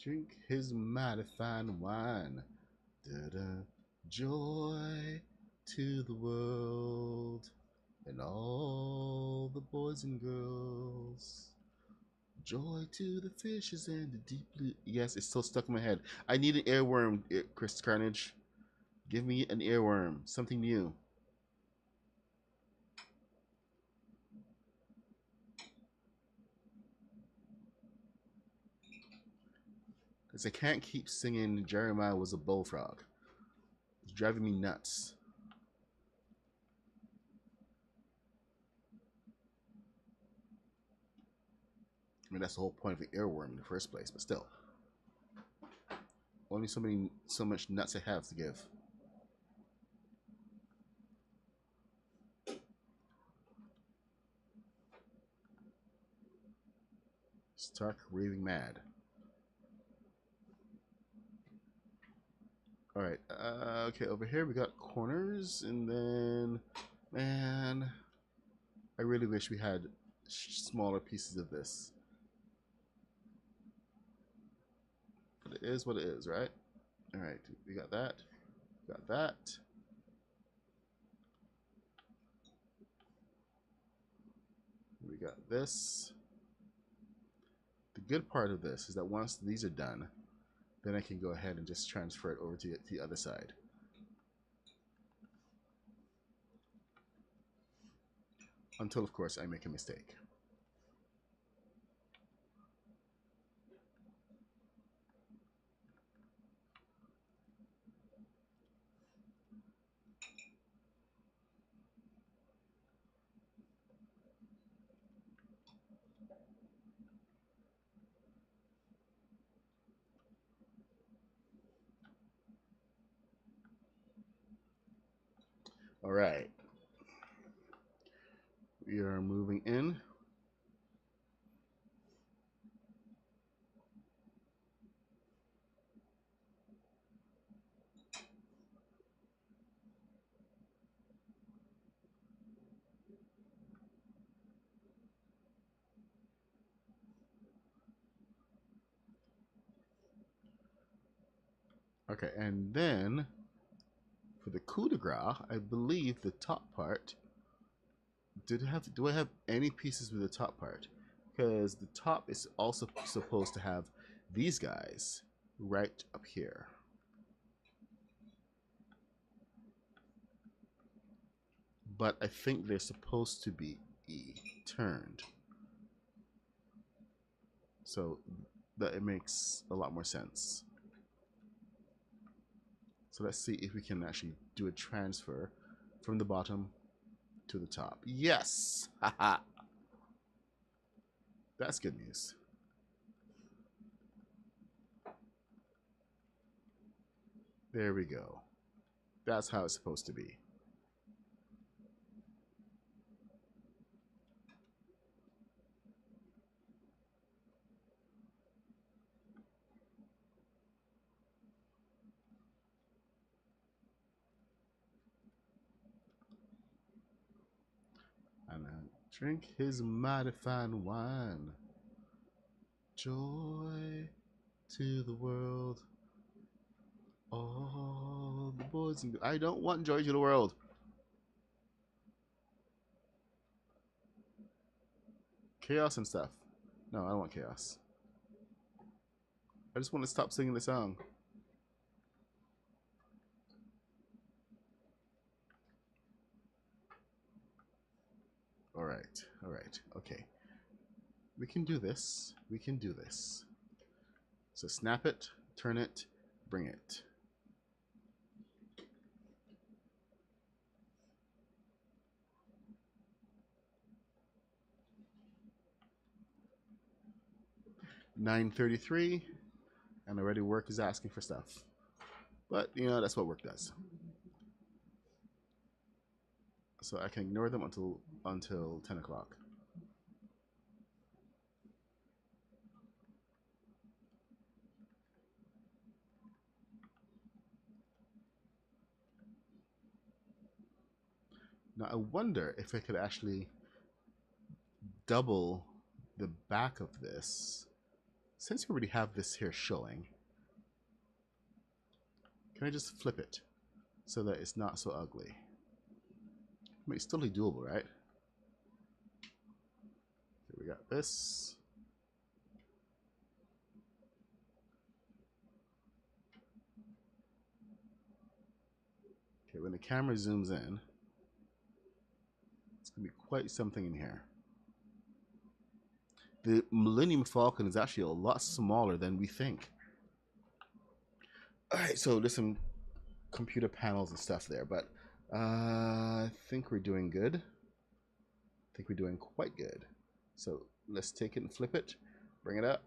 S2: Drink his mighty fine wine. Da-da. Joy to the world and all the boys and girls. Joy to the fishes and the deep blue. Yes, it's still stuck in my head. I need an earworm, Chris Carnage. Give me an earworm. Something new. Because I can't keep singing Jeremiah was a bullfrog. It's driving me nuts. I mean, that's the whole point of the earworm in the first place, but still. Only so much nuts I have to give. Stark raving mad. Alright, okay, over here we got corners, and then, man, I really wish we had smaller pieces of this. But it is what it is, right? Alright, we got that. Got that. We got this. The good part of this is that once these are done, then I can go ahead and just transfer it over to the other side. Until, of course, I make a mistake. All right. We are moving in. Okay, and then for the coup de grace, I believe the top part. Do I have any pieces with the top part? Because the top is also supposed to have these guys right up here. But I think they're supposed to be turned. So that it makes a lot more sense. So let's see if we can actually do a transfer from the bottom to the top. Yes! Haha! That's good news. There we go. That's how it's supposed to be. And Drink his mighty fine wine. Joy to the world. All the boys and I don't want joy to the world. Chaos and stuff. No, I don't want chaos. I just want to stop singing the song. Alright, alright, okay. We can do this. We can do this. So snap it, turn it, bring it. $9.33, and already work is asking for stuff. But you know, that's what work does. So I can ignore them until 10 o'clock. Now I wonder if I could actually double the back of this. Since we already have this here showing, can I just flip it so that it's not so ugly? I mean, it's totally doable, right? So we got this. Okay, when the camera zooms in, it's going to be quite something in here. The Millennium Falcon is actually a lot smaller than we think. Alright, so there's some computer panels and stuff there, but I think we're doing good. I think we're doing quite good. So let's take it and flip it, bring it up.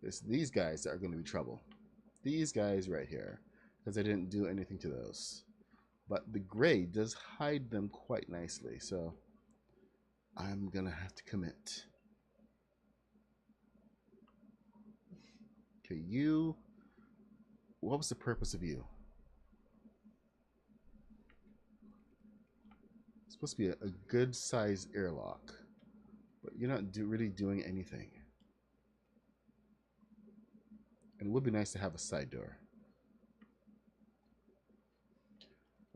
S2: It's these guys that are going to be trouble. These guys right here, because I didn't do anything to those. But the gray does hide them quite nicely, so I'm going to have to commit. Okay, you, what was the purpose of you? It's supposed to be a good size airlock, but you're not really doing anything. And it would be nice to have a side door.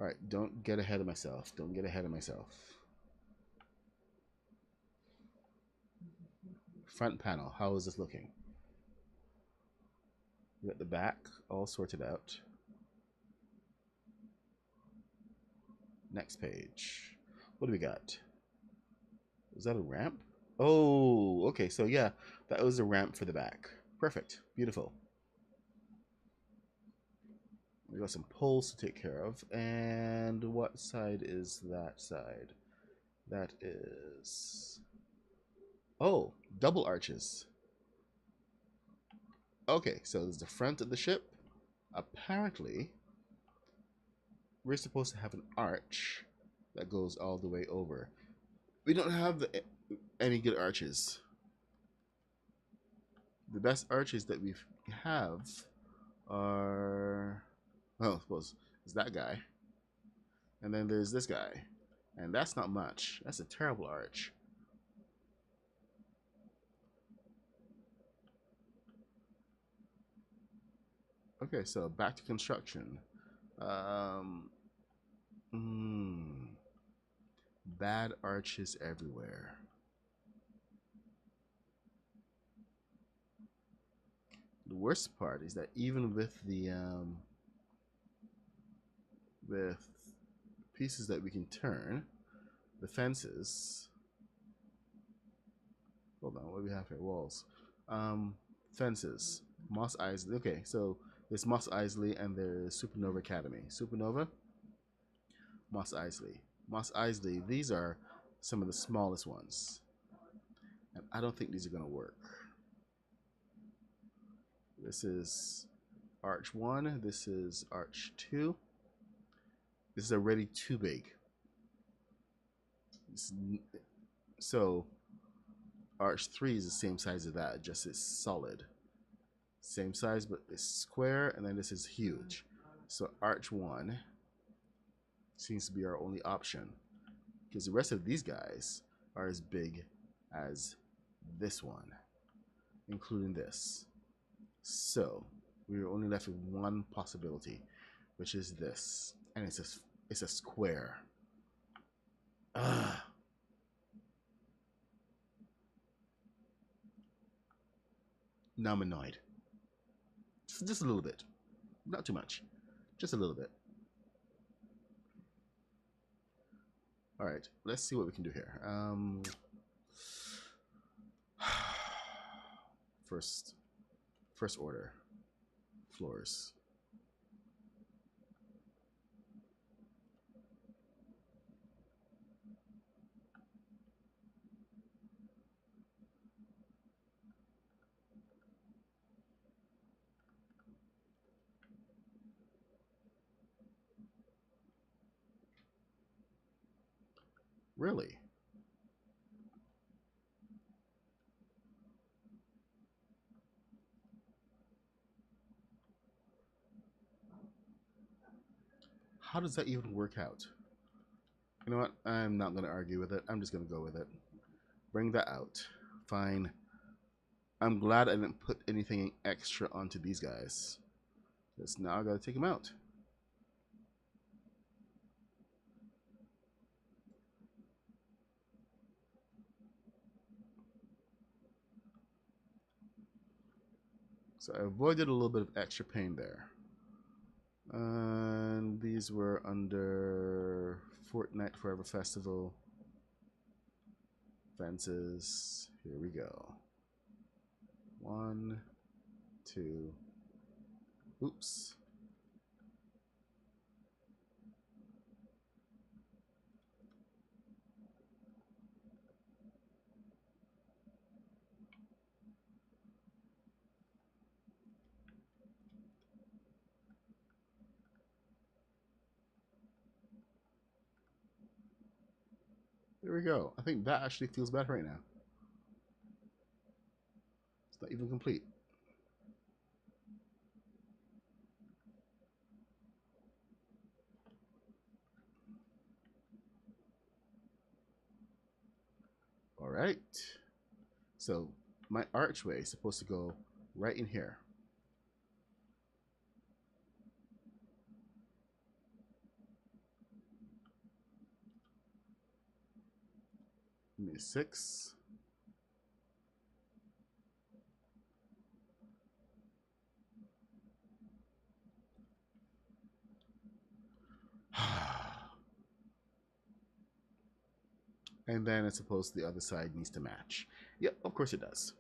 S2: Alright, don't get ahead of myself. Don't get ahead of myself. Front panel, how is this looking? We got the back all sorted out. Next page. What do we got? Is that a ramp? Oh, okay, so yeah, that was a ramp for the back. Perfect, beautiful. We got some poles to take care of. And what side is that side? That is... Oh, double arches. Okay, so there's the front of the ship. Apparently, we're supposed to have an arch that goes all the way over. We don't have any good arches. The best arches that we have are... Oh, I suppose it's that guy. And then there's this guy. And that's not much. That's a terrible arch. Okay, so back to construction. Bad arches everywhere. The worst part is that even with the with pieces that we can turn, the fences. Hold on, what do we have here? Walls. Fences. Moss Isley. Okay, so there's Moss Isley and there's Supernova Academy. Supernova, Moss Isley. Moss Isley, these are some of the smallest ones. And I don't think these are going to work. This is Arch 1. This is Arch 2. This is already too big. So Arch 3 is the same size as that, just it's solid. Same size, but it's square, and then this is huge. So arch 1 seems to be our only option, because the rest of these guys are as big as this one, including this. So we're only left with one possibility, which is this, and it's a square. Ugh. Now I'm annoyed. Just a little bit, not too much, just a little bit. All right, let's see what we can do here. First order floors. Really? How does that even work out? You know what? I'm not going to argue with it. I'm just going to go with it. Bring that out. Fine. I'm glad I didn't put anything extra onto these guys. Because now I got to take them out. So I avoided a little bit of extra pain there. And these were under Fortnite Forever Festival. Fences. Here we go. 1, 2. Oops. There we go. I think that actually feels better right now. It's not even complete. All right. So my archway is supposed to go right in here. Give me 6. And then it's supposed the other side needs to match. Yep, of course it does.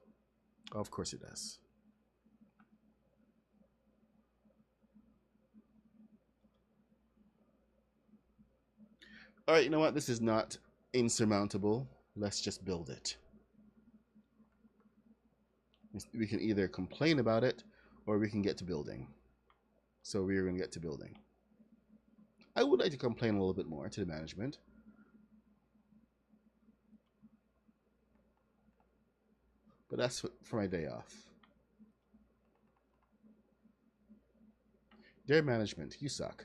S2: Of course it does. All right, you know what? This is not insurmountable. Let's just build it. We can either complain about it or we can get to building. So we're going to get to building. I would like to complain a little bit more to the management. But that's for my day off. Dear management, you suck.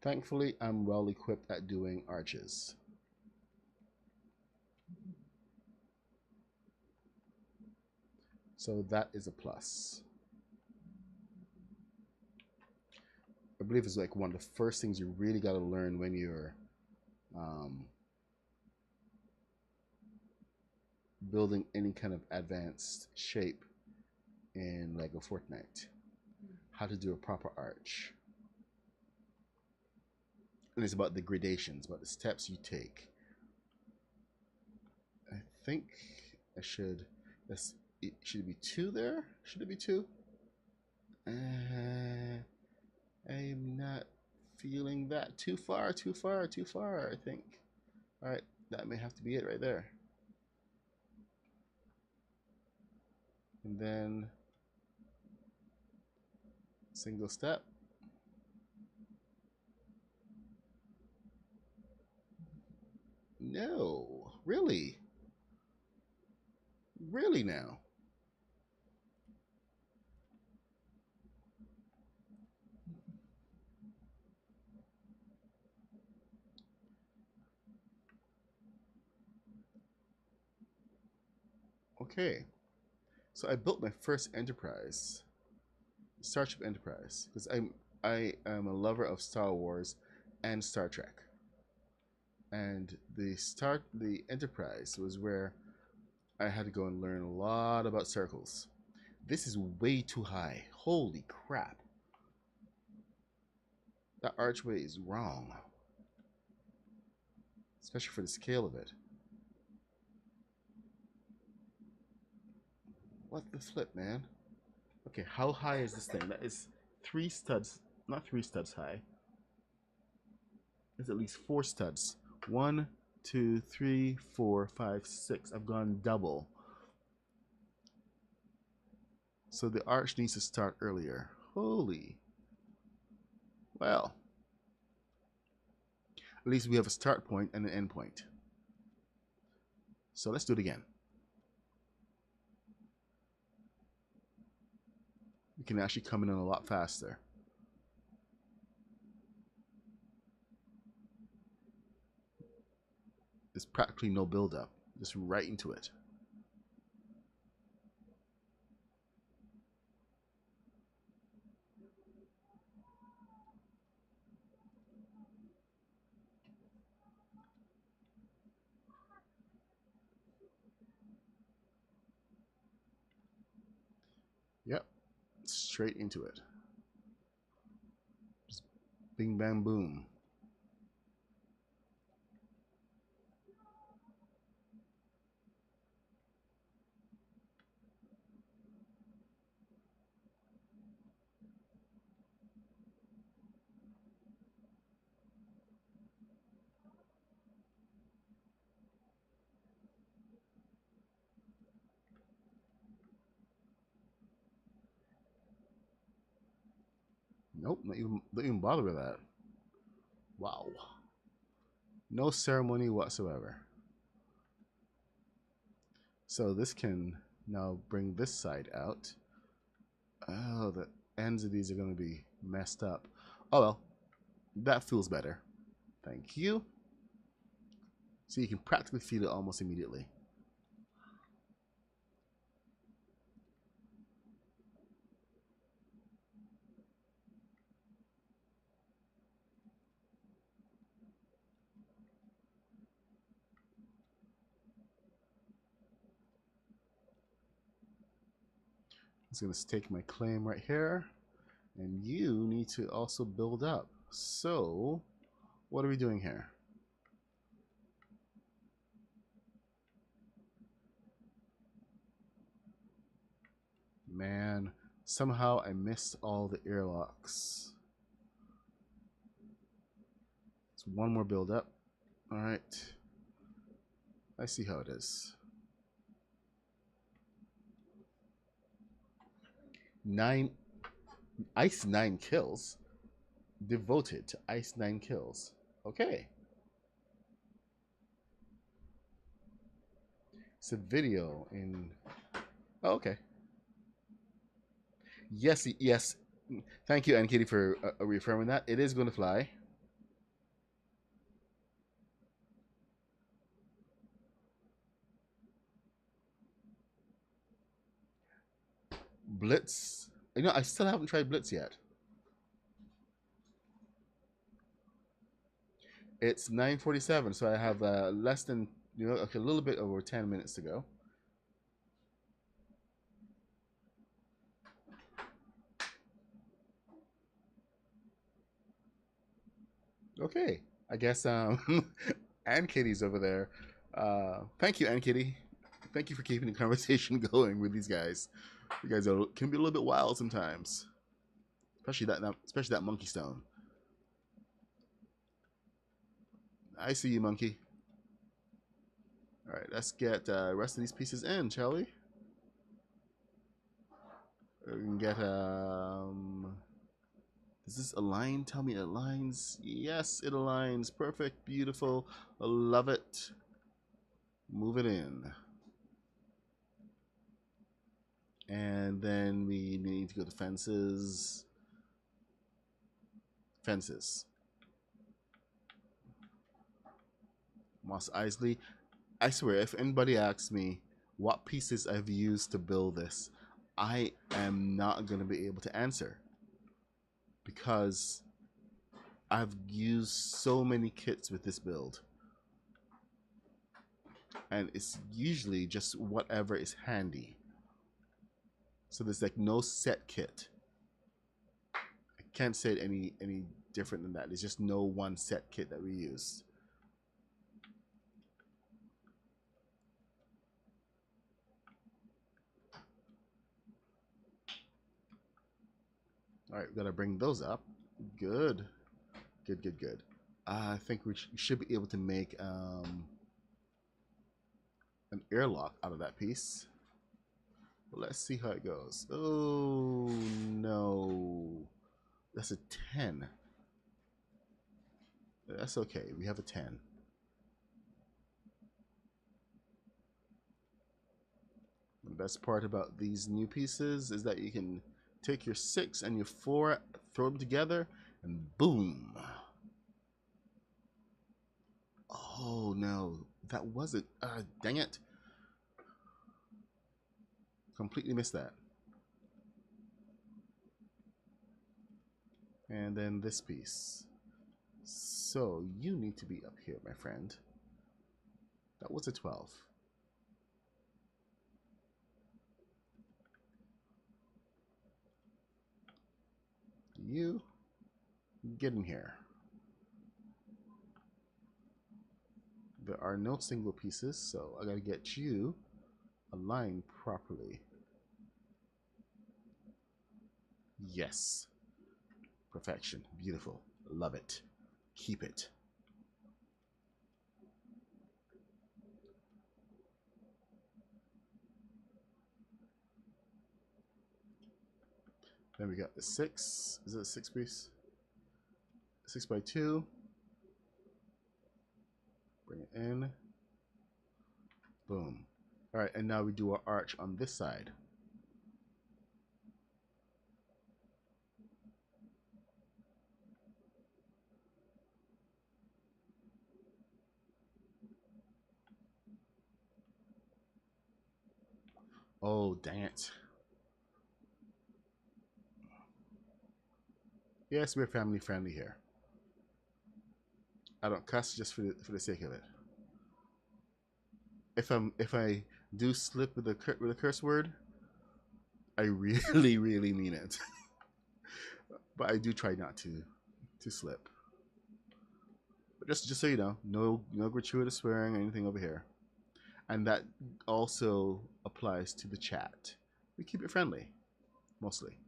S2: Thankfully, I'm well equipped at doing arches. So that is a plus. I believe it's like one of the first things you really got to learn when you're building any kind of advanced shape in Lego Fortnite. How to do a proper arch. And it's about the gradations, about the steps you take. I think I should. Should it be 2 there? Should it be 2? I'm not feeling that. Too far, I think. Alright, that may have to be it right there. And then Single step. No, really? Really now? Okay. So I built my first enterprise, Starship Enterprise, because I am a lover of Star Wars and Star Trek. And the Enterprise was where I had to go and learn a lot about circles. This is way too high. Holy crap. That archway is wrong. Especially for the scale of it. What the flip, man? Okay, how high is this thing? That is 3 studs, not 3 studs high. It's at least 4 studs. 1, 2, 3, 4, 5, 6. I've gone double. So the arch needs to start earlier. Holy. Well. At least we have a start point and an end point. So let's do it again. We can actually come in a lot faster. There's practically no build-up. Just right into it. Yep. Straight into it. Just bing, bang, boom. Nope, don't even bother with that. Wow. No ceremony whatsoever. So this can now bring this side out. Oh, the ends of these are going to be messed up. Oh well, that feels better. Thank you. So you can practically feel it almost immediately. I'm just going to stake my claim right here. And you need to also build up. So, what are we doing here? Man, somehow I missed all the airlocks. It's one more build up. All right. I see how it is. 9 ice 9 kills. Devoted to ice 9 kills. Okay. It's a video in. Oh, okay. Yes, yes. Thank you, Ann Kitty, for reaffirming that. It is going to fly. Blitz. You know, I still haven't tried Blitz yet. It's 9:47, so I have less than, okay, a little bit over 10 minutes to go. Okay, I guess Ann Kitty's over there. Thank you, Ann Kitty. Thank you for keeping the conversation going with these guys. You guys can be a little bit wild sometimes, especially that monkey stone. I see you, monkey. All right, let's get the rest of these pieces in, shall we? We can get Does this align? Tell me it aligns. Yes, it aligns. Perfect. Beautiful. I love it. Move it in. And then we need to go to fences. Fences. Moss Isley. I swear, if anybody asks me what pieces I've used to build this, I am not going to be able to answer. Because I've used so many kits with this build. And it's usually just whatever is handy. So there's like no set kit. I can't say it any different than that. There's just no one set kit that we use. All right, we gotta bring those up. Good, good, good, good. I think we should be able to make an airlock out of that piece. Let's see how it goes. Oh no, that's a 10. That's okay. We have a 10. The best part about these new pieces is that you can take your 6 and your 4, throw them together, and boom. Oh no, that wasn't. Dang it. Completely missed that. And then this piece. So you need to be up here, my friend. That was a 12. You get in here. There are no single pieces, so I gotta get you aligned properly. Yes. Perfection. Beautiful. Love it. Keep it. Then we got the 6. Is it a 6 piece? 6 by 2. Bring it in. Boom. All right, and now we do our arch on this side. Oh, dang it. Yes, we're family friendly here. I don't cuss just for the sake of it. If I do slip with a curse word, I really really mean it. But I do try not to slip. But just so you know, no gratuitous swearing or anything over here. And that also applies to the chat. We keep it friendly, mostly.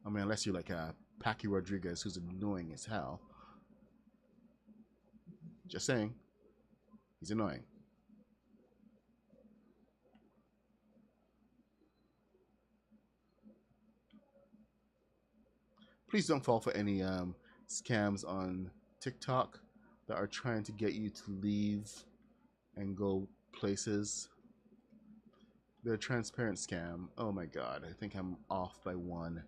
S2: I mean, unless you're like a Packy Rodriguez who's annoying as hell. Just saying, he's annoying. Please don't fall for any scams on TikTok that are trying to get you to leave and go places. They're a transparent scam. Oh my god, I think I'm off by 1.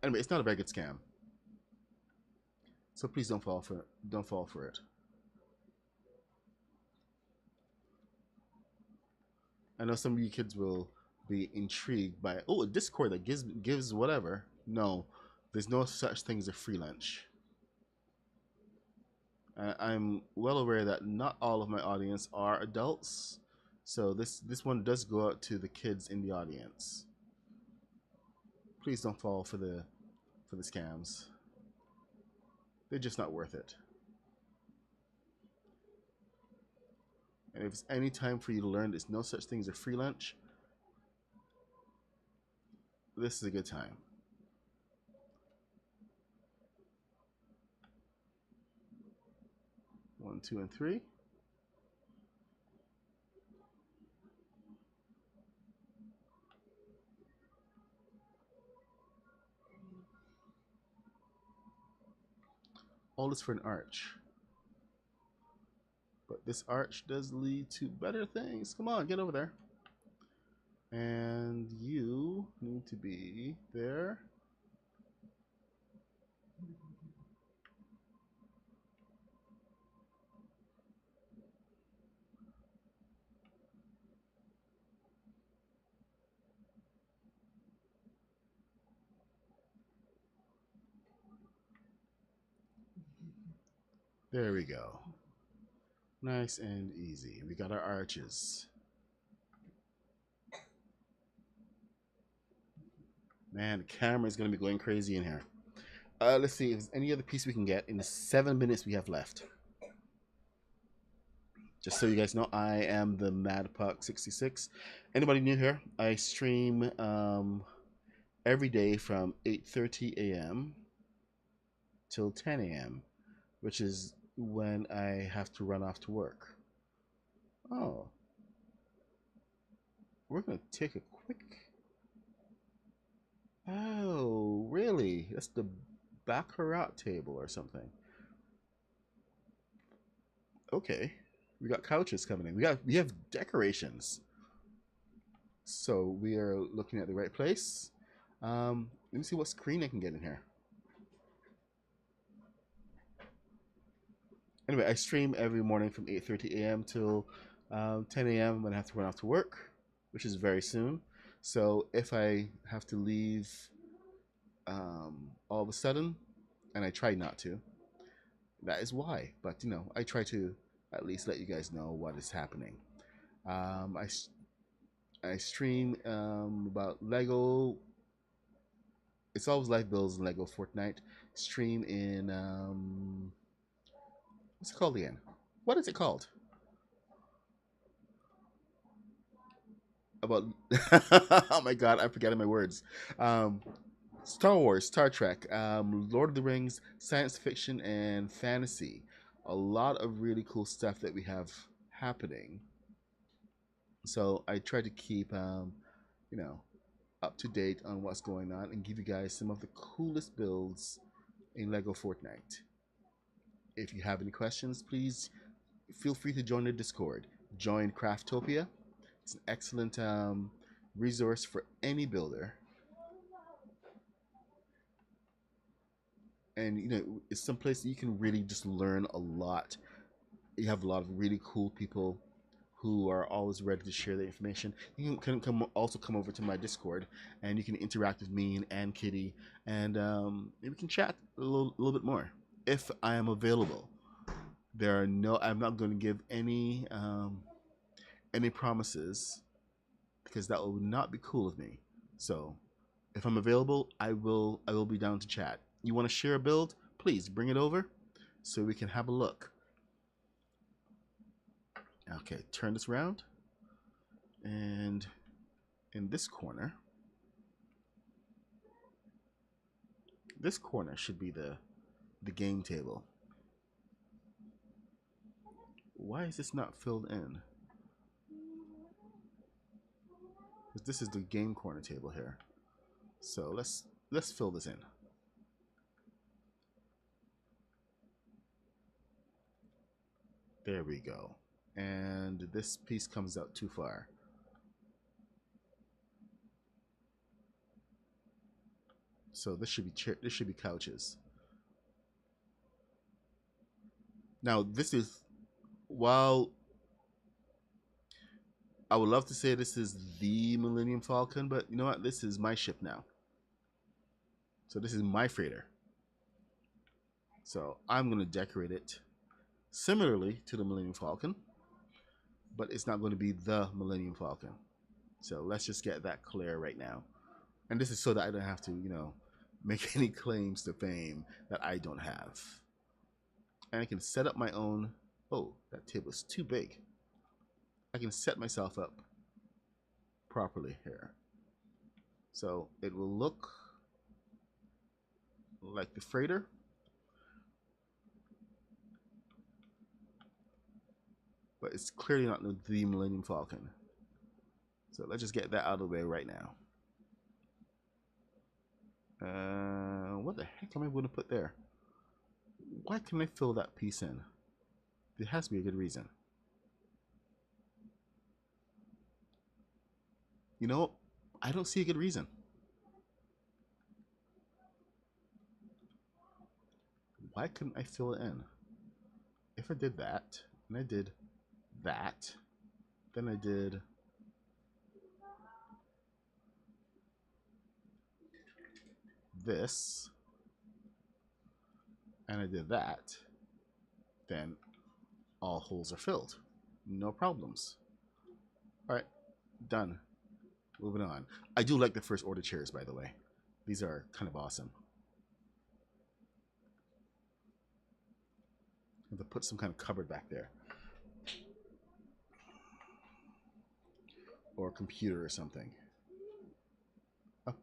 S2: Anyway, it's not a very good scam. So please don't fall for it. I know some of you kids will be intrigued by, oh, a Discord that gives whatever. No, there's no such thing as a free lunch. I'm well aware that not all of my audience are adults, so this one does go out to the kids in the audience. Please don't fall for the scams. They're just not worth it. And if it's any time for you to learn there's no such thing as a free lunch, this is a good time. One, 2, and 3. All this for an arch. But this arch does lead to better things. Come on, get over there. And you need to be there. There we go. Nice and easy. We got our arches. Man, the camera is going to be going crazy in here. Let's see if there's any other piece we can get in the 7 minutes we have left. Just so you guys know, I am the MadPuck66. Anybody new here? I stream every day from 8:30 a.m. till 10 a.m., which is when I have to run off to work. Oh. We're going to take a quick... Oh, really? That's the Baccarat table or something. Okay. We got couches coming in. We have decorations. So we are looking at the right place. Let me see what screen I can get in here. Anyway, I stream every morning from 8:30 a.m. till 10 a.m. when I have to run off to work, which is very soon. So if I have to leave all of a sudden, and I try not to, that is why. But, you know, I try to at least let you guys know what is happening. I stream about Lego. It's always live builds and Lego Fortnite. Stream in what's it called again? What is it called? About oh my god, I'm forgetting my words. Star Wars, Star Trek, Lord of the Rings, science fiction, and fantasy. A lot of really cool stuff that we have happening. So I try to keep, you know, up to date on what's going on and give you guys some of the coolest builds in Lego Fortnite. If you have any questions, please feel free to join the Discord. Join Craftopia. It's an excellent resource for any builder. And, you know, it's some place that you can really just learn a lot. You have a lot of really cool people who are always ready to share the information. You can also come over to my Discord, and you can interact with me and Kitty, and we can chat a little bit more if I am available. I'm not going to give any promises, because that will not be cool of me. So if I'm available, I will be down to chat. You want to share a build? Please bring it over so we can have a look. Okay, turn this around, and in this corner should be the game table. Why is this not filled in? Because this is the game corner table here. So let's fill this in. There we go. And this piece comes out too far. So this should be couches. Now this is, while I would love to say this is the Millennium Falcon, but you know what? This is my ship now. So this is my freighter. So I'm going to decorate it similarly to the Millennium Falcon, but it's not going to be the Millennium Falcon. So let's just get that clear right now. And this is so that I don't have to, you know, make any claims to fame that I don't have. And I can set up my own. Oh, that table is too big. I can set myself up properly here. So it will look like the freighter. But it's clearly not the Millennium Falcon. So let's just get that out of the way right now. What the heck am I going to put there? Why can I fill that piece in? There has to be a good reason. You know, I don't see a good reason. Why couldn't I fill it in? If I did that, and I did that, then I did this, and I did that, then all holes are filled. No problems. All right, done. Moving on. I do like the first order chairs, by the way. These are kind of awesome. I have to put some kind of cupboard back there. Or a computer or something. A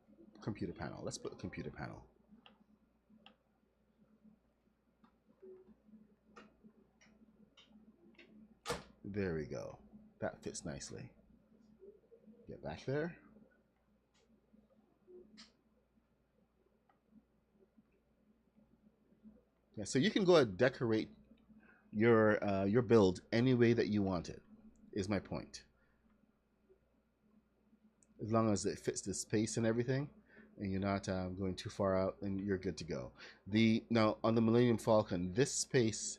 S2: computer panel. Let's put a computer panel. There we go. That fits nicely. Get back there. Yeah, so you can go and decorate your build any way that you want it, is my point. As long as it fits the space and everything, and you're not going too far out, then you're good to go. Now on the Millennium Falcon, this space,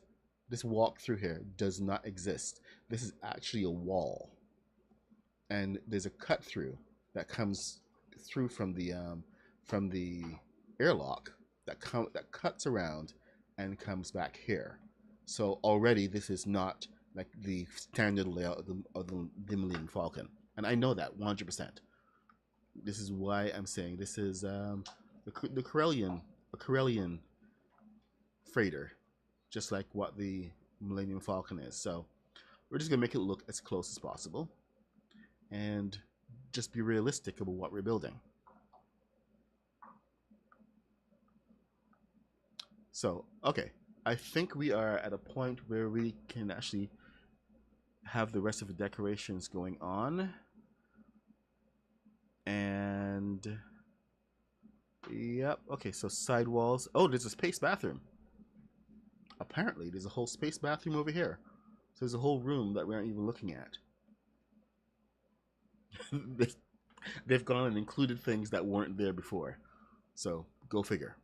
S2: this walk through here does not exist. This is actually a wall, and there's a cut through that comes through from the airlock that cuts around and comes back here. So already this is not like the standard layout of the Millennium Falcon, and I know that 100%. This is why I'm saying this is the Corellian freighter, just like what the Millennium Falcon is. So we're just gonna make it look as close as possible, and just be realistic about what we're building. So okay, I think we are at a point where we can actually have the rest of the decorations going on. And yep, okay, so side walls. Oh, there's a space bathroom. Apparently there's a whole space bathroom over here. So there's a whole room that we aren't even looking at. They've gone and included things that weren't there before. So go figure.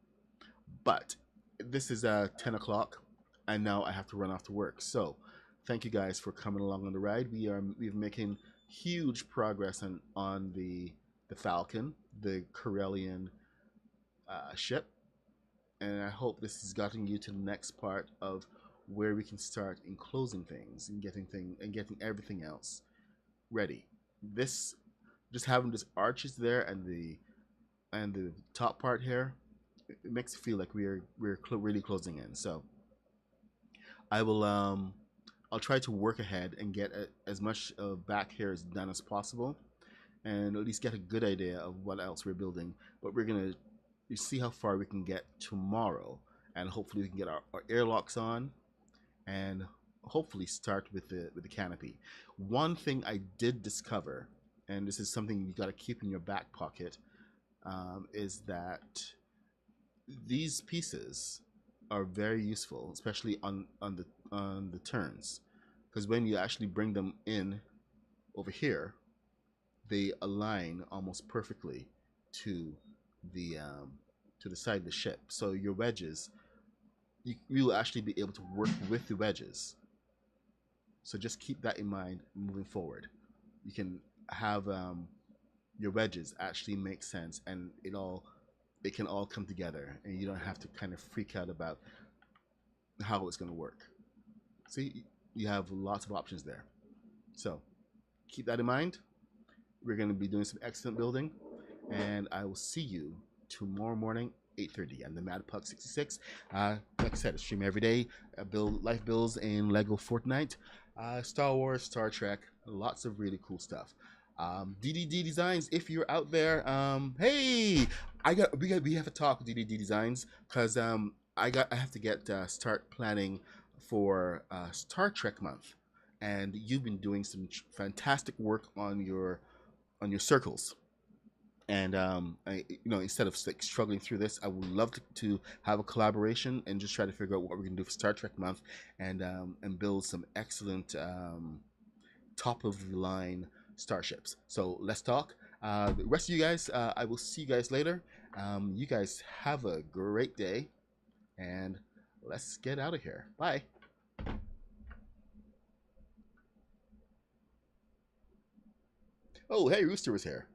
S2: But this is 10 o'clock, and now I have to run off to work. So thank you guys for coming along on the ride. We've making huge progress on the Falcon, the Corellian ship, and I hope this has gotten you to the next part of where we can start enclosing things and getting everything else ready. This, just having this arches there and the top part here, it makes it feel like we're really closing in. So I will I'll try to work ahead and get as much back here as done as possible, and at least get a good idea of what else we're building. But we're gonna see how far we can get tomorrow, and hopefully we can get our airlocks on, and hopefully start with the canopy. One thing I did discover, and this is something you got to keep in your back pocket, is that these pieces are very useful, especially on the turns, because when you actually bring them in over here, they align almost perfectly to the side of the ship. So your wedges, you will actually be able to work with the wedges. So just keep that in mind moving forward. You can have your wedges actually make sense, and it can all come together, and you don't have to kind of freak out about how it's going to work. See, you have lots of options there. So keep that in mind. We're going to be doing some excellent building, and I will see you tomorrow morning, 8:30. I'm the Mad Puck 66. Like I said, I stream every day. Build life builds in Lego Fortnite, Star Wars, Star Trek, lots of really cool stuff. DDD Designs, if you're out there, hey, we have to talk with DDD Designs, because I have to get start planning for Star Trek month, and you've been doing some fantastic work on your circles. And instead of like struggling through this, I would love to have a collaboration and just try to figure out what we're gonna do for Star Trek month, and build some excellent top of the line starships. So let's talk. The rest of you guys, I will see you guys later. You guys have a great day, and let's get out of here. Bye. Oh, hey, Rooster was here.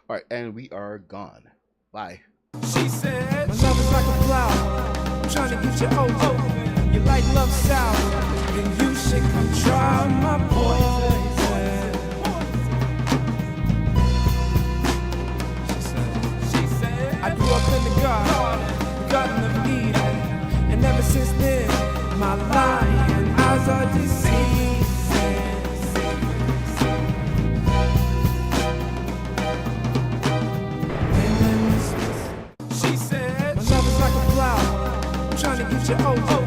S2: All right, and we are gone. Bye.
S1: She said, my love is like a flower. I'm trying to get you over. You like love sour, then you should come try my poison. She said, I grew up in the Garden of Eden, and ever since then, my lying eyes are deceiving. She said, my love is like a flower. I'm trying to get you over.